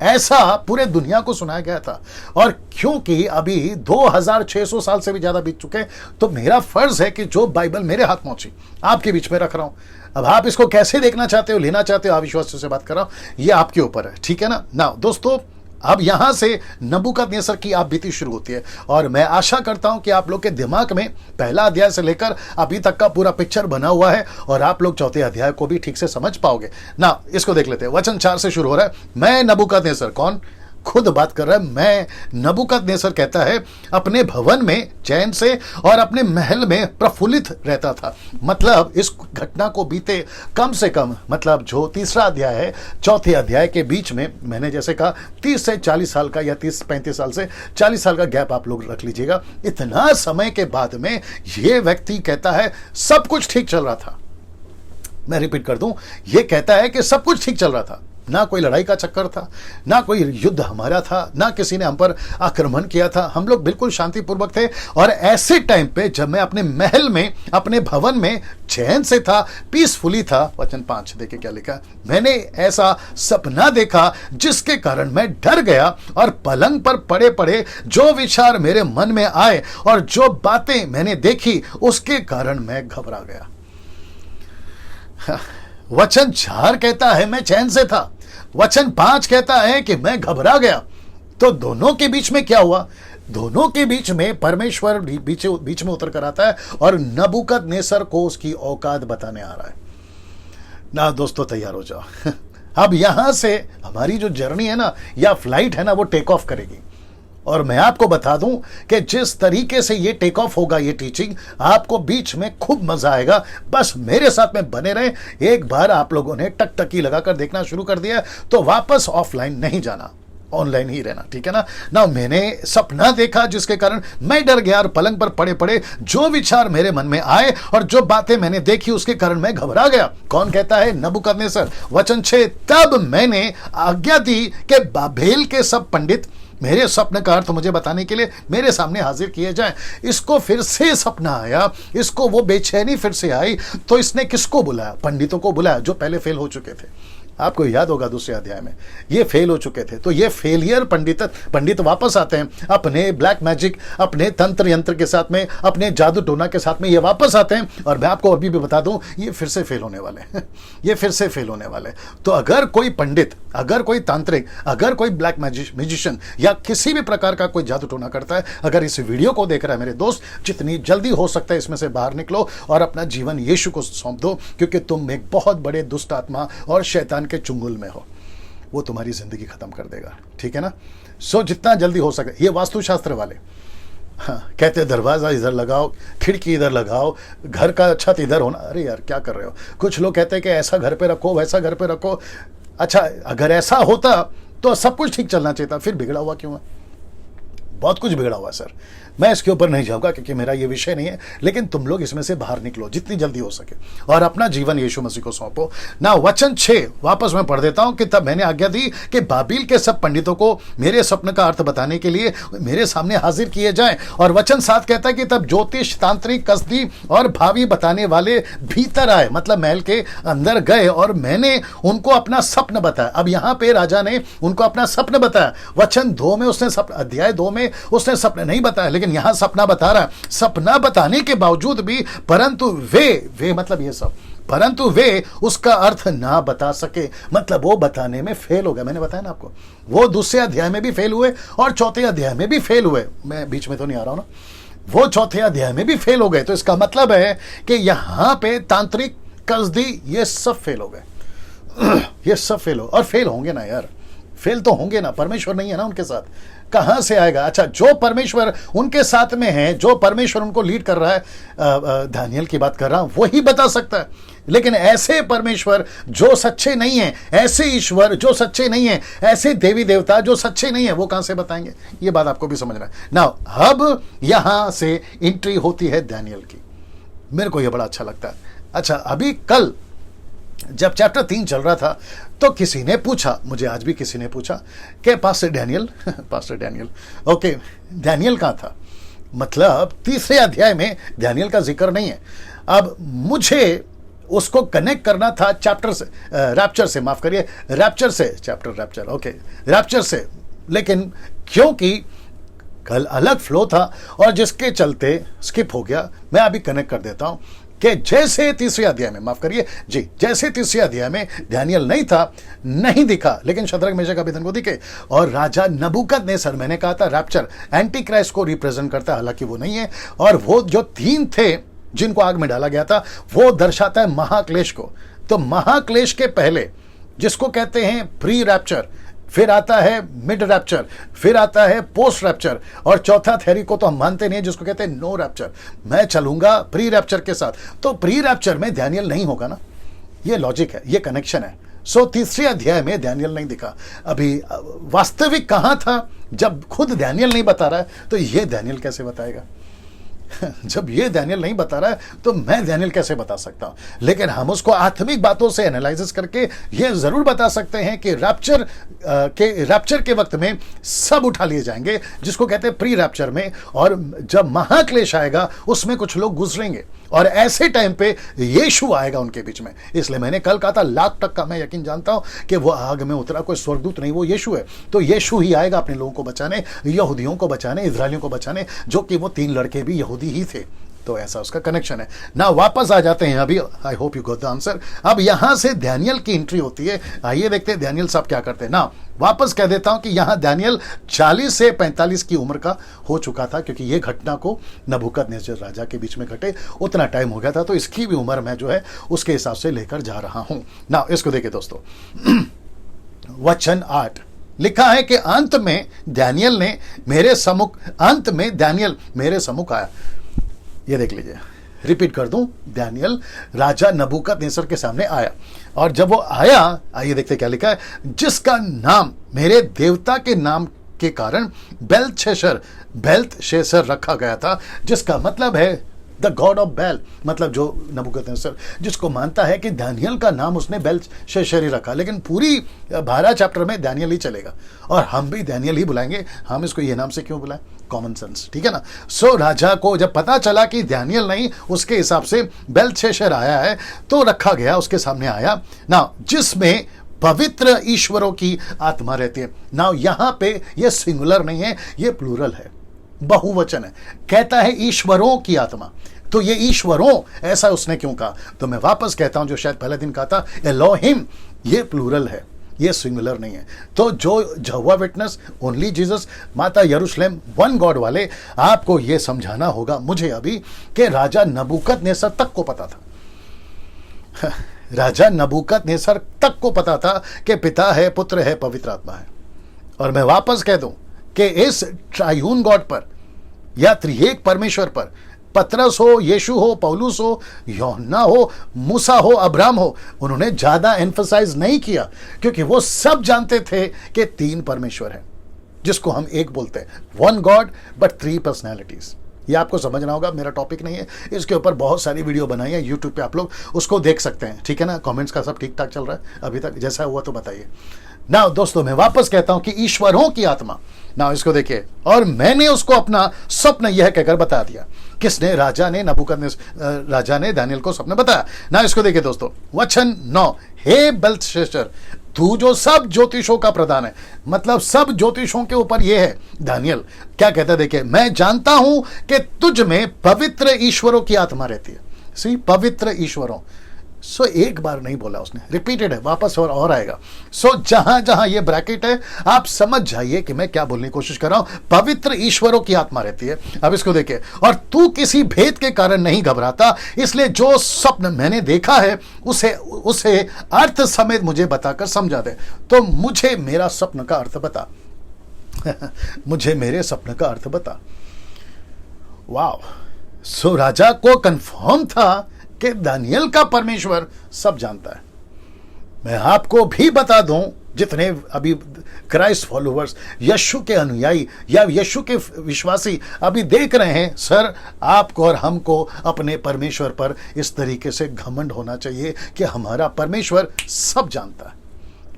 ऐसा पूरे दुनिया को सुनाया गया था। और क्योंकि अभी 2600 साल से भी ज्यादा बीत चुके, तो मेरा फर्ज है कि जो बाइबल मेरे हाथ पहुंची आपके बीच में रख रहा हूं। अब आप इसको कैसे देखना चाहते हो, लेना चाहते हो, अविश्वास से बात कर रहा हूं, ये आपके ऊपर है, ठीक है ना। दोस्तों, अब यहां से नबूकदनेस्सर की आप बीती शुरू होती है, और मैं आशा करता हूं कि आप लोग के दिमाग में पहला अध्याय से लेकर अभी तक का पूरा पिक्चर बना हुआ है, और आप लोग चौथे अध्याय को भी ठीक से समझ पाओगे ना। इसको देख लेते हैं। वचन 4 से शुरू हो रहा है। मैं नबूकदनेस्सर, कौन? खुद बात कर रहा है। मैं नबूकदनेस्सर कहता है, अपने भवन में चैन से और अपने महल में प्रफुल्लित रहता था। मतलब इस घटना को बीते कम से कम, मतलब जो तीसरा अध्याय है चौथे अध्याय के बीच में, मैंने जैसे कहा 30 से 40 साल का, या 30-35 साल से 40 साल का गैप आप लोग रख लीजिएगा। इतना समय के बाद में यह व्यक्ति कहता है सब कुछ ठीक चल रहा था। मैं रिपीट कर दूं, यह कहता है कि सब कुछ ठीक चल रहा था, ना कोई लड़ाई का चक्कर था, ना कोई युद्ध हमारा था, ना किसी ने हम पर आक्रमण किया था, हम लोग बिल्कुल शांतिपूर्वक थे। और ऐसे टाइम पे जब मैं अपने महल में, अपने भवन में चैन से था, पीसफुली था। वचन 5 देखिए क्या लिखा, मैंने ऐसा सपना देखा जिसके कारण मैं डर गया, और पलंग पर पड़े पड़े जो विचार मेरे मन में आए और जो बातें मैंने देखी उसके कारण मैं घबरा गया। वचन 4 कहता है मैं चैन से था, वचन 5 कहता है कि मैं घबरा गया। तो दोनों के बीच में क्या हुआ? दोनों के बीच में परमेश्वर बीच में उतर कर आता है और नबूकदनेस्सर को उसकी औकात बताने आ रहा है ना। दोस्तों, तैयार हो जाओ। अब यहां से हमारी जो जर्नी है ना, या फ्लाइट है ना, वो टेक ऑफ करेगी। और मैं आपको बता दूं कि जिस तरीके से ये टेक ऑफ होगा, ये टीचिंग, आपको बीच में खूब मजा आएगा। बस मेरे साथ में बने रहे। एक बार आप लोगों ने टकटकी लगाकर देखना शुरू कर दिया तो वापस ऑफलाइन नहीं जाना, ऑनलाइन ही रहना, ठीक है ना। मैंने सपना देखा जिसके कारण मैं डर गया, और पलंग पर पड़े पड़े जो विचार मेरे मन में आए और जो बातें मैंने देखी उसके कारण मैं घबरा गया। कौन कहता है? नबूकदनेस्सर। वचन 6, तब मैंने आज्ञा दी कि बाबेल के सब पंडित मेरे स्वप्न का अर्थ मुझे बताने के लिए मेरे सामने हाजिर किए जाएं। इसको फिर से सपना आया, इसको वो बेचैनी फिर से आई, तो इसने किसको बुलाया? पंडितों को बुलाया, जो पहले फेल हो चुके थे। आपको याद होगा दूसरे अध्याय में ये फेल हो चुके थे। तो ये फेलियर पंडित वापस आते हैं अपने ब्लैक मैजिक, अपने तंत्र यंत्र के साथ में, अपने जादू टोना के साथ में ये वापस आते हैं। और मैं आपको अभी भी बता दूं, ये फिर से फेल होने वाले हैं। ये फिर से फेल होने वाले। तो अगर कोई पंडित, अगर कोई तांत्रिक, अगर कोई ब्लैक म्यूजिशियन या किसी भी प्रकार का कोई जादू टोना करता है, अगर इस वीडियो को देख रहा है मेरे दोस्त, जितनी जल्दी हो सकता है इसमें से बाहर निकलो और अपना जीवन यीशु को सौंप दो, क्योंकि तुम एक बहुत बड़े दुष्ट आत्मा और शैतान के चुंगल में हो। वो तुम्हारी जिंदगी खत्म कर देगा, ठीक है ना। सो जितना जल्दी हो सके, ये वास्तुशास्त्र वाले, हाँ, कहते दरवाज़ा इधर लगाओ, खिड़की इधर लगाओ, घर का छत इधर होना। अरे यार क्या कर रहे हो। कुछ लोग कहते हैं कि ऐसा घर पे रखो, वैसा घर पे रखो। अच्छा, अगर ऐसा होता तो सब कुछ ठीक चलना चाहिए था, फिर बिगड़ा हुआ क्यों है? बहुत कुछ बिगड़ा हुआ है सर। मैं इसके ऊपर नहीं जाऊंगा क्योंकि मेरा ये विषय नहीं है, लेकिन तुम लोग इसमें से बाहर निकलो जितनी जल्दी हो सके और अपना जीवन यीशु मसीह को सौंपो ना। वचन 6 वापस मैं पढ़ देता हूं कि तब मैंने आज्ञा दी कि बाबील के सब पंडितों को मेरे स्वप्न का अर्थ बताने के लिए मेरे सामने हाजिर किए जाएं। और वचन 7 कहता है कि तब ज्योतिष, तांत्रिक, कसदी और भावी बताने वाले भीतर आए, मतलब महल के अंदर गए और मैंने उनको अपना स्वप्न बताया। अब यहां पे राजा ने उनको अपना स्वप्न बताया। वचन 2 में उसने अध्याय 2 में उसने स्वप्न नहीं बताया, लेकिन यहां सपना बता रहा है। सपना बताने के बावजूद भी परंतु वे मतलब ये सब, परंतु वे उसका अर्थ ना बता सके, मतलब वो बताने में फेल हो गए। मैंने बताया ना आपको, वो दूसरे अध्याय में भी फेल हुए और चौथे अध्याय में भी फेल हुए। मैं बीच में तो नहीं आ रहा हूं ना, वो चौथे अध्याय में भी फेल हो गए। तो इसका मतलब है कि यहां पे तांत्रिक, कसदी, ये सब फेल हो गए। ये सब फेल हो, और फेल होंगे ना यार, फेल तो होंगे ना। परमेश्वर नहीं है ना उनके साथ, कहां से आएगा? अच्छा, जो परमेश्वर उनके साथ में है, जो परमेश्वर उनको लीड कर रहा है, दानियल की बात कर रहा हूं, वही बता सकता है। लेकिन ऐसे परमेश्वर जो सच्चे नहीं है, ऐसे ईश्वर जो सच्चे नहीं है, ऐसे देवी देवता जो सच्चे नहीं है, वो कहां से बताएंगे? ये बात आपको भी समझना है ना। अब यहां से एंट्री होती है दानियल की। मेरे को यह बड़ा अच्छा लगता है। अच्छा, अभी कल जब चैप्टर 3 चल रहा था तो किसी ने पूछा, मुझे आज भी किसी ने पूछा कि pastor Daniel pastor Daniel, okay, Daniel कहाँ था? मतलब तीसरे अध्याय में डैनियल का जिक्र नहीं है। अब मुझे उसको कनेक्ट करना था चैप्टर से, रैप्चर से, माफ करिए, रैप्चर से, चैप्टर रैप्चर, ओके, रैप्चर से। लेकिन क्योंकि कल अलग फ्लो था और जिसके चलते स्किप हो गया, मैं अभी कनेक्ट कर देता हूं कि जैसे तीसरे अध्याय में, माफ करिए जी, जैसे तीसरे अध्याय में दानियल नहीं था, नहीं दिखा, लेकिन शद्रक, मेशक, अबेदनगो दिखे। और राजा नबूकदनेस्सर, मैंने कहा था रैप्चर एंटी क्राइस्ट को रिप्रेजेंट करता है, हालांकि वो नहीं है। और वो जो 3 थे जिनको आग में डाला गया था, वो दर्शाता है महाक्लेश को। तो महाक्लेश के पहले, जिसको कहते हैं प्री रैप्चर, फिर आता है मिड रैप्चर, फिर आता है पोस्ट रैप्चर, और चौथा थ्योरी को तो हम मानते नहीं, जिसको कहते हैं नो रैप्चर। मैं चलूंगा प्री रैप्चर के साथ। तो प्री रैप्चर में दानियल नहीं होगा ना, ये लॉजिक है, ये कनेक्शन है। सो तीसरे अध्याय में दानियल नहीं दिखा। अभी वास्तविक कहां था? जब खुद दानियल नहीं बता रहा है तो ये दानियल कैसे बताएगा? जब ये दानियल नहीं बता रहा है तो मैं दानियल कैसे बता सकता हूं? लेकिन हम उसको आत्मिक बातों से एनालिसिस करके ये जरूर बता सकते हैं कि रैप्चर के वक्त में सब उठा लिए जाएंगे, जिसको कहते हैं प्री रैप्चर में। और जब महाक्लेश आएगा उसमें कुछ लोग गुजरेंगे, और ऐसे टाइम पे यीशु आएगा उनके बीच में। इसलिए मैंने कल कहा था, %1,00,000 मैं यकीन जानता हूं कि वो आग में उतरा कोई स्वर्गदूत नहीं, वो यीशु है। तो यीशु ही आएगा अपने लोगों को बचाने, यहूदियों को बचाने, इजरायलियों को बचाने, जो कि वो 3 लड़के भी यहूदी ही थे। तो ऐसा उसका कनेक्शन है ना। वापस आ जाते हैं अभी, I hope you got the answer. अब यहां से दानियल की एंट्री होती है। आइए देखते हैं दानियल साहब क्या करते हैं ना। वापस कह देता हूं कि यहां दानियल 40 से 45 की उम्र का हो चुका था, क्योंकि ये घटना को नबूकदनेस्सर राजा के बीच में घटे उतना टाइम हो गया था। तो इसकी भी उम्र मैं जो है उसके हिसाब से लेकर जा रहा हूं ना। इसको देखिए दोस्तों, वचन 8 लिखा है कि अंत में दानियल मेरे सम्मुख आया। ये देख लीजिए, रिपीट कर दूं, दानियल राजा नबूकदनेस्सर के सामने आया। और जब वो आया, आइए देखते क्या लिखा है, जिसका नाम मेरे देवता के नाम के कारण बेल्तशस्सर रखा गया था, जिसका मतलब है द गॉड ऑफ बेल, मतलब जो नबूकदनेस्सर जिसको मानता है कि दानियल का नाम उसने बेल्तशस्सर ही रखा। लेकिन पूरी 12 चैप्टर में दानियल ही चलेगा, और हम भी दानियल ही बुलाएंगे। हम इसको ये नाम से क्यों बुलाएं? कॉमन सेंस, ठीक है ना। सो राजा को जब पता चला कि दानियल नहीं, उसके हिसाब से बेल्तशस्सर आया है, तो रखा गया, उसके सामने आया ना, जिसमें पवित्र ईश्वरों की आत्मा रहती है ना। यहां पे ये सिंगुलर नहीं है, ये प्लूरल है, बहुवचन है। कहता है ईश्वरों की आत्मा, तो ये ईश्वरों ऐसा उसने क्यों कहा? तो मैं वापस कहता हूं, जो शायद पहले दिन कहा था, एलोहिम, ये प्लूरल है, ये सिंगुलर नहीं है। तो जो यहोवा विटनेस, ओनली जीसस, माता यरूशलेम, वन गॉड वाले, आपको ये समझाना होगा मुझे अभी कि राजा नबूकदनेस्सर तक को पता था। राजा नबूकदनेस्सर तक को पता था कि पिता है, पुत्र है, पवित्र आत्मा है। और मैं वापस कह दूं कि इस ट्रायून गॉड पर या त्रिएक परमेश्वर पर, पतरस हो, यीशु हो, पौलुस हो, यूहन्ना हो, मूसा हो, अब्राहम हो, उन्होंने ज्यादा एम्फसाइज नहीं किया, क्योंकि वो सब जानते थे कि 3 परमेश्वर हैं, जिसको हम एक बोलते हैं, 1 गॉड बट 3 पर्सनैलिटीज। ये आपको समझना होगा, मेरा टॉपिक नहीं है, इसके ऊपर बहुत सारी वीडियो बनाई है यूट्यूब पे, आप लोग उसको देख सकते हैं, ठीक है ना। कमेंट्स का सब ठीक ठाक चल रहा है अभी तक, जैसा हुआ तो बताइए ना। दोस्तों मैं वापस कहता हूं कि ईश्वरों की आत्मा, ना इसको देखिए, और मैंने उसको अपना स्वप्न यह कहकर बता दिया। किसने? राजा ने, राजा ने दानियल को स्वप्न बताया ना। इसको देखिए दोस्तों, वचन 9, हे बेल्तशस्सर, तू जो सब ज्योतिषों का प्रधान है, मतलब सब ज्योतिषों के ऊपर यह है। दानियल क्या कहता है, देखिए, मैं जानता हूं कि तुझ में पवित्र ईश्वरों की आत्मा रहती है। सी, पवित्र ईश्वरों, सो एक बार नहीं बोला उसने, रिपीटेड है, वापस और आएगा। सो जहां जहां ये ब्रैकेट है, आप समझ जाइए कि मैं क्या बोलने की कोशिश कर रहा हूं। पवित्र ईश्वरों की आत्मा रहती है। अब इसको देखिए, और तू किसी भेद के कारण नहीं घबराता, इसलिए जो स्वप्न मैंने देखा है उसे अर्थ समेत मुझे बताकर समझा दे। तो मुझे मेरा स्वप्न का अर्थ बता मुझे मेरे स्वप्न का अर्थ बता। वाह! सो राजा को कंफर्म था कि दानियल का परमेश्वर सब जानता है। मैं आपको भी बता दूं, जितने अभी क्राइस्ट फॉलोवर्स, यीशु के अनुयायी या यीशु के विश्वासी अभी देख रहे हैं, सर आपको और हमको अपने परमेश्वर पर इस तरीके से घमंड होना चाहिए कि हमारा परमेश्वर सब जानता है।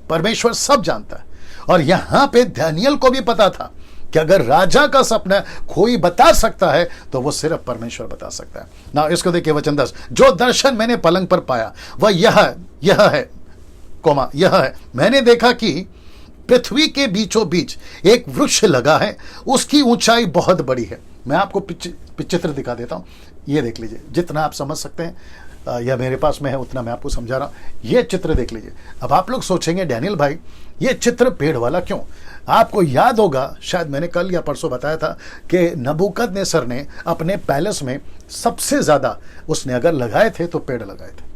परमेश्वर सब जानता है। और यहां पे दानियल को भी पता था कि अगर राजा का सपना कोई बता सकता है तो वो सिर्फ परमेश्वर बता सकता है ना। इसको देखिए, वचन 10, जो दर्शन मैंने पलंग पर पाया वह यह है, मैंने देखा कि पृथ्वी के बीचों बीच एक वृक्ष लगा है, उसकी ऊंचाई बहुत बड़ी है। मैं आपको चित्र दिखा देता हूं, ये देख लीजिए, जितना आप समझ सकते हैं या मेरे पास में है उतना मैं आपको समझा रहा हूं। ये चित्र देख लीजिए। अब आप लोग सोचेंगे, डैनियल भाई ये चित्र पेड़ वाला क्यों? आपको याद होगा, शायद मैंने कल या परसों बताया था कि नबूकदनेस्सर ने अपने पैलेस में सबसे ज्यादा उसने अगर लगाए थे तो पेड़ लगाए थे।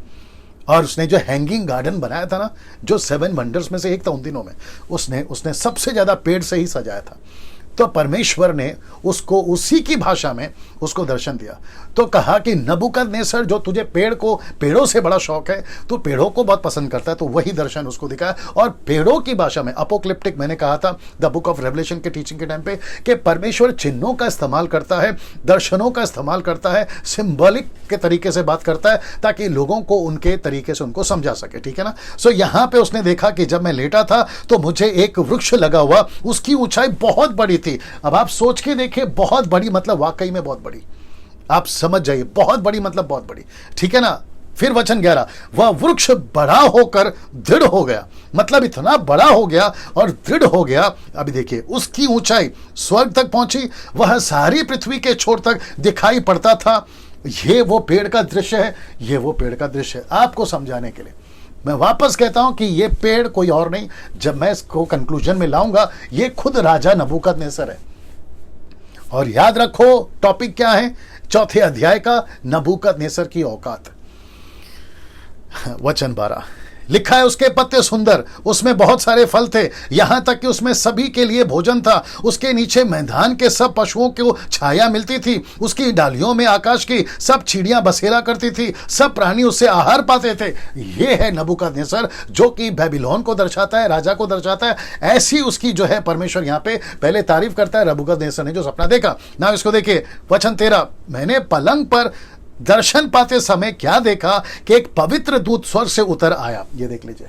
और उसने जो हैंगिंग गार्डन बनाया था ना, जो 7 वंडर्स में से एक था उन दिनों में, उसने सबसे ज्यादा पेड़ से ही सजाया था। तो परमेश्वर ने उसको उसी की भाषा में उसको दर्शन दिया। तो कहा कि नबूकदनेस्सर, जो तुझे पेड़ों से बड़ा शौक है, तू पेड़ों को बहुत पसंद करता है, तो वही दर्शन उसको दिखाया। और पेड़ों की भाषा में, अपोक्लिप्टिक, मैंने कहा था द बुक ऑफ रेवलेशन के टीचिंग के टाइम पे, कि परमेश्वर चिन्हों का इस्तेमाल करता है, दर्शनों का इस्तेमाल करता है, सिंबॉलिक के तरीके से बात करता है, ताकि लोगों को उनके तरीके से उनको समझा सके, ठीक है ना। सो यहां पे उसने देखा कि जब मैं लेटा था तो मुझे एक वृक्ष लगा हुआ, उसकी ऊंचाई बहुत बड़ी थी। अब आप सोच के देखिए, बहुत बड़ी मतलब वाकई में बहुत बड़ी, आप समझ जाइए, बहुत बड़ी मतलब बहुत बड़ी, ठीक है ना। फिर वचन 11, वह वृक्ष बड़ा होकर दृढ़ हो गया, मतलब इतना बड़ा हो गया और दृढ़ हो गया। अभी देखिए, उसकी ऊंचाई स्वर्ग तक पहुंची, वह सारी पृथ्वी के छोर तक दिखाई पड़ता था। ये वो पेड़ का दृश्य है, ये वो पेड़ का दृश्य है। आपको समझाने के लिए मैं वापस कहता हूं कि ये पेड़ कोई और नहीं, जब मैं इसको कंक्लूजन में लाऊंगा, ये खुद राजा नबूकदनेस्सर है। और याद रखो टॉपिक क्या है, 4 अध्याय का, नबूकदनेस्सर की औकात। वचन 12 लिखा है, उसके पत्ते सुंदर, उसमें बहुत सारे फल थे, यहां तक कि उसमें सभी के लिए भोजन था। उसके नीचे मैदान के सब पशुओं को छाया मिलती थी। उसकी डालियों में आकाश की सब चिड़ियां बसेरा करती थी, सब प्राणी उससे आहार पाते थे। यह है नबूकदनेस्सर, जो कि बेबीलोन को दर्शाता है, राजा को दर्शाता है। ऐसी उसकी जो है परमेश्वर यहां पे पहले तारीफ करता है नबूकदनेस्सर ने जो सपना देखा ना। इसको देखिए, वचन 13, मैंने पलंग पर दर्शन पाते समय क्या देखा कि एक पवित्र दूत स्वर्ग से उतर आया। ये देख लीजिए,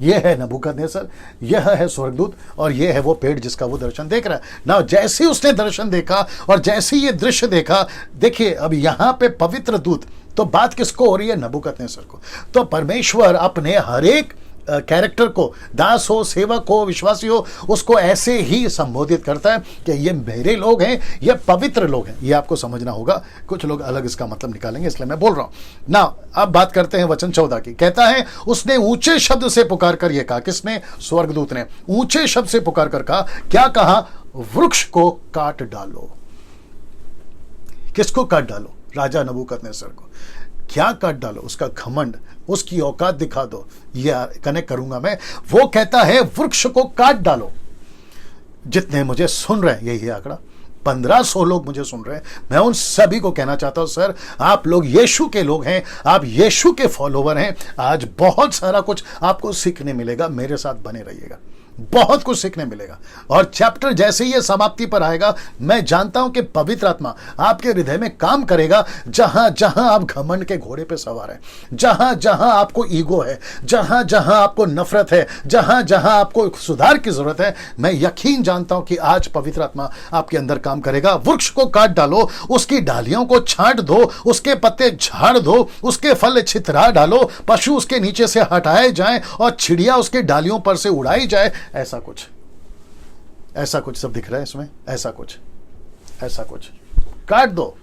यह है नबूकदनेस्सर, यह है स्वर्गदूत, और यह है वो पेड़ जिसका वो दर्शन देख रहा है ना। जैसे उसने दर्शन देखा और जैसे ये दृश्य देखा, देखिए अब यहां पे पवित्र दूत, तो बात किसको हो रही है? नबूकदनेस्सर को। तो परमेश्वर अपने हर एक कैरेक्टर को, दास हो, सेवक हो, विश्वासी हो, उसको ऐसे ही संबोधित करता है कि ये मेरे लोग हैं, ये पवित्र लोग हैं। ये आपको समझना होगा, कुछ लोग अलग इसका मतलब निकालेंगे, इसलिए मैं बोल रहा हूं ना। अब बात करते हैं वचन 14 की। कहता है, उसने ऊंचे शब्द से पुकार कर यह कहा, किसने? स्वर्गदूत ने ऊंचे शब्द से पुकार कर कहा, क्या कहा? वृक्ष को काट डालो। किसको काट डालो? राजा नबूकदनेस्सर को। क्या काट डालो? उसका घमंड, उसकी औकात दिखा दो। ये कनेक्ट करूंगा मैं। वो कहता है वृक्ष को काट डालो। जितने मुझे सुन रहे हैं, यही है आंकड़ा, 1500 लोग मुझे सुन रहे हैं, मैं उन सभी को कहना चाहता हूं सर, आप लोग यीशु के लोग हैं, आप यीशु के फॉलोवर हैं। आज बहुत सारा कुछ आपको सीखने मिलेगा, मेरे साथ बने रहिएगा, बहुत कुछ सीखने मिलेगा। और चैप्टर जैसे ही ये समाप्ति पर आएगा, मैं जानता हूं कि पवित्र आत्मा आपके हृदय में काम करेगा। जहां जहां आप घमंड के घोड़े पे सवार हैं, जहां जहां आपको ईगो है, जहां जहां आपको नफरत है, जहां जहां आपको सुधार की जरूरत है, मैं यकीन जानता हूं कि आज पवित्र आत्मा आपके अंदर काम करेगा। वृक्ष को काट डालो, उसकी डालियों को छांट दो, उसके पत्ते झाड़ दो, उसके फल छितरा डालो, पशु उसके नीचे से हटाए जाएं और चिड़िया उसके डालियों पर से उड़ाई जाए। ऐसा कुछ सब दिख रहा है इसमें, ऐसा कुछ काट दो,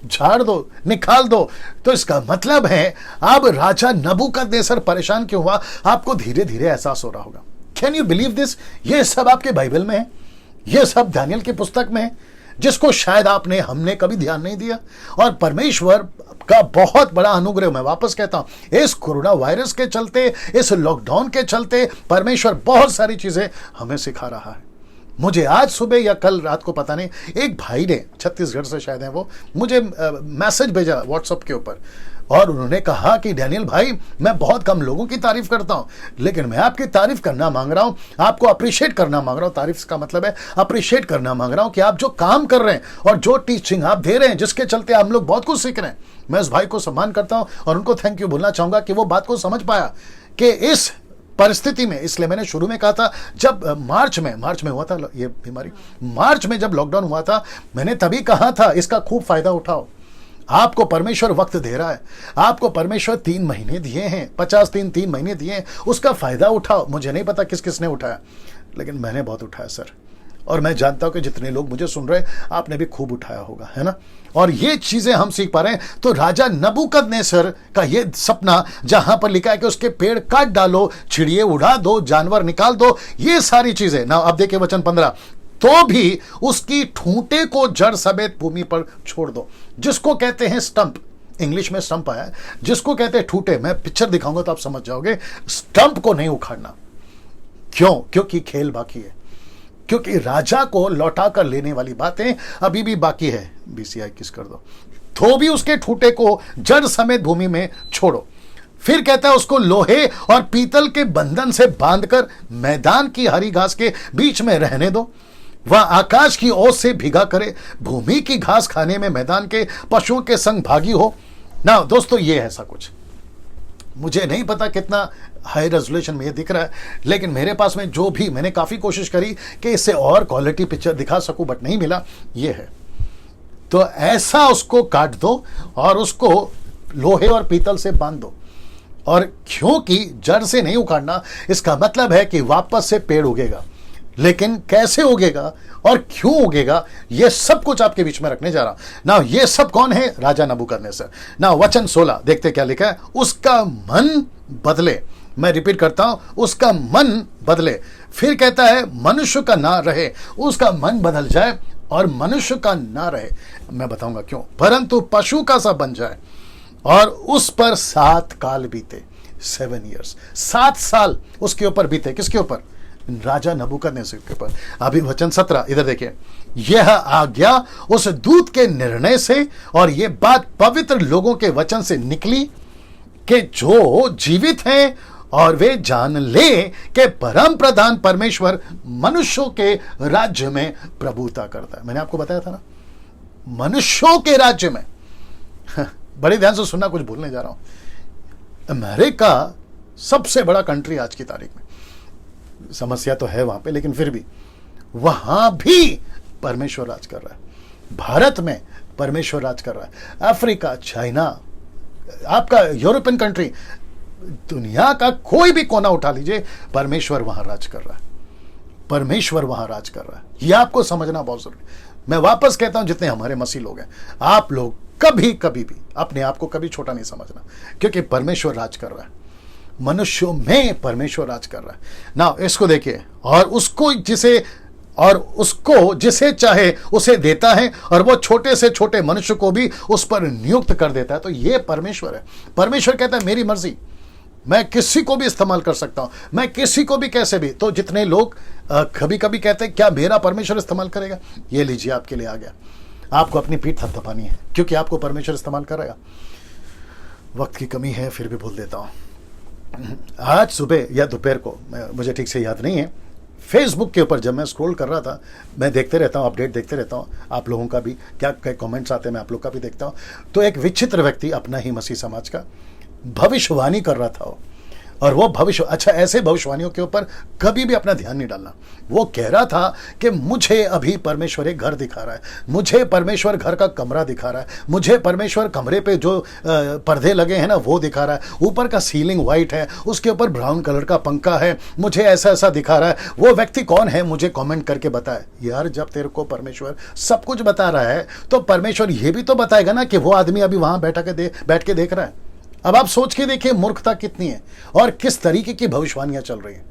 झाड़ दो, निकाल दो। तो इसका मतलब है अब राजा नबूकदनेस्सर परेशान क्यों हुआ, आपको धीरे धीरे एहसास हो रहा होगा। Can you believe this? ये सब आपके बाइबल में है, ये सब दानियेल की पुस्तक में है, जिसको शायद हमने कभी ध्यान नहीं दिया। और परमेश्वर का बहुत बड़ा अनुग्रह, मैं वापस कहता हूं, इस कोरोना वायरस के चलते, इस लॉकडाउन के चलते परमेश्वर बहुत सारी चीजें हमें सिखा रहा है। मुझे आज सुबह या कल रात को पता नहीं, एक भाई ने, छत्तीसगढ़ से शायद है वो, मुझे मैसेज भेजा व्हाट्सएप के ऊपर और उन्होंने कहा कि डैनियल भाई, मैं बहुत कम लोगों की तारीफ करता हूं, लेकिन मैं आपकी तारीफ करना मांग रहा हूं, आपको अप्रिशिएट करना मांग रहा हूं। तारीफ का मतलब है अप्रिशिएट करना मांग रहा हूं कि आप जो काम कर रहे हैं और जो टीचिंग आप दे रहे हैं, जिसके चलते हम लोग बहुत कुछ सीख रहे हैं। मैं उस भाई को सम्मान करता हूं और उनको थैंक यू बोलना चाहूंगा कि वो बात को समझ पाया कि इस परिस्थिति में, इसलिए मैंने शुरू में कहा था, जब मार्च में हुआ था ये बीमारी, मार्च में जब लॉकडाउन हुआ था, मैंने तभी कहा था इसका खूब फायदा उठाओ। आपको परमेश्वर वक्त दे रहा है, आपको परमेश्वर 3 महीने दिए हैं, 50 दिन 3 महीने दिए हैं, उसका फायदा उठाओ। मुझे नहीं पता किस किसने उठाया, लेकिन मैंने बहुत उठाया सर। और मैं जानता हूं कि जितने लोग मुझे सुन रहे हैं, आपने भी खूब उठाया होगा, है ना। और ये चीजें हम सीख पा रहे हैं। तो राजा नबूकदनेस्सर का ये सपना, जहां पर लिखा है कि उसके पेड़ काट डालो, चिड़िए उड़ा दो, जानवर निकाल दो, ये सारी चीजें ना। अब देखिए वचन 15, तो भी उसकी ठूंठे को जड़ समेत भूमि पर छोड़ दो, जिसको कहते हैं स्टंप। इंग्लिश में स्टंप आया है, जिसको कहते हैं ठूंठे। मैं पिक्चर दिखाऊंगा तो आप समझ जाओगे। स्टंप को नहीं उखाड़ना। क्यों? क्योंकि खेल बाकी है, क्योंकि राजा को लौटा कर लेने वाली बातें अभी भी बाकी है। बीसीआई किस कर दो। तो भी उसके ठूंठे को जड़ समेत भूमि में छोड़ो। फिर कहता है उसको लोहे और पीतल के बंधन से बांधकर मैदान की हरी घास के बीच में रहने दो। वह आकाश की ओस से भिगा करे, भूमि की घास खाने में मैदान के पशुओं के संग भागी हो ना। दोस्तों, ये ऐसा कुछ, मुझे नहीं पता कितना हाई रेजोल्यूशन में ये दिख रहा है, लेकिन मेरे पास में जो भी, मैंने काफी कोशिश करी कि इससे और क्वालिटी पिक्चर दिखा सकूं, बट नहीं मिला। ये है, तो ऐसा उसको काट दो और उसको लोहे और पीतल से बांध दो। और क्योंकि जड़ से नहीं उखाड़ना, इसका मतलब है कि वापस से पेड़ उगेगा। लेकिन कैसे उगेगा और क्यों उगेगा, यह सब कुछ आपके बीच में रखने जा रहा। ना ये सब कौन है? राजा नबूकदनेस्सर। ना वचन 16 देखते क्या लिखा है, उसका मन बदले। मैं रिपीट करता हूं, उसका मन बदले। फिर कहता है मनुष्य का ना रहे, उसका मन बदल जाए और मनुष्य का ना रहे। मैं बताऊंगा क्यों। परंतु पशु का सा बन जाए और उस पर 7 काल बीते, 7 ईयर्स, 7 साल उसके ऊपर बीते। किसके ऊपर? राजा नबूकदनेस्सर के ऊपर। अभी वचन 17 इधर देखिए, यह आज्ञा उस दूत के निर्णय से और यह बात पवित्र लोगों के वचन से निकली कि जो जीवित हैं और वे जान ले कि परम प्रधान परमेश्वर मनुष्यों के राज्य में प्रभुता करता है। मैंने आपको बताया था ना, मनुष्यों के राज्य में। बड़े ध्यान से सुनना, कुछ भूलने जा रहा हूं। अमेरिका सबसे बड़ा कंट्री आज की तारीख में, समस्या तो है वहां पे, लेकिन फिर भी वहां भी परमेश्वर राज कर रहा है। भारत में परमेश्वर राज कर रहा है। अफ्रीका, चाइना, आपका यूरोपियन कंट्री, दुनिया का कोई भी कोना उठा लीजिए, परमेश्वर वहां राज कर रहा है। परमेश्वर वहां राज कर रहा है। यह आपको समझना बहुत जरूरी है। मैं वापस कहता हूं, जितने हमारे मसीह लोग हैं, आप लोग कभी कभी भी अपने आप को कभी छोटा नहीं समझना, क्योंकि परमेश्वर राज कर रहा है। मनुष्यों में परमेश्वर राज कर रहा है ना। इसको देखिए, और उसको जिसे चाहे उसे देता है, और वो छोटे से छोटे मनुष्य को भी उस पर नियुक्त कर देता है। तो ये परमेश्वर है। परमेश्वर कहता है मेरी मर्जी, मैं किसी को भी इस्तेमाल कर सकता हूं, मैं किसी को भी कैसे भी। तो जितने लोग कभी कभी कहते हैं क्या मेरा परमेश्वर इस्तेमाल करेगा, ये लीजिए आपके लिए आ गया। आपको अपनी पीठ थपथपानी है क्योंकि आपको परमेश्वर इस्तेमाल करेगा। वक्त की कमी है फिर भी बोल देता हूं। आज सुबह या दोपहर को, मुझे ठीक से याद नहीं है, फेसबुक के ऊपर जब मैं स्क्रॉल कर रहा था, मैं देखते रहता हूँ, अपडेट देखते रहता हूँ, आप लोगों का भी क्या कमेंट्स आते हैं मैं आप लोग का भी देखता हूँ। तो एक विचित्र व्यक्ति अपना ही मसीह समाज का भविष्यवाणी कर रहा था और वो भविष्य, अच्छा ऐसे भविष्यवाणियों के ऊपर कभी भी अपना ध्यान नहीं डालना। वो कह रहा था कि मुझे अभी परमेश्वर एक घर दिखा रहा है, मुझे परमेश्वर घर का कमरा दिखा रहा है, मुझे परमेश्वर कमरे पे जो पर्दे लगे हैं ना वो दिखा रहा है, ऊपर का सीलिंग वाइट है, उसके ऊपर ब्राउन कलर का पंखा है, मुझे ऐसा ऐसा दिखा रहा है। वो व्यक्ति कौन है मुझे कमेंट करके बताए। यार जब तेरे को परमेश्वर सब कुछ बता रहा है तो परमेश्वर ये भी तो बताएगा ना कि वो आदमी अभी वहां बैठ के देख रहा है। अब आप सोच के देखिए मूर्खता कितनी है और किस तरीके की भविष्यवाणियां चल रही हैं,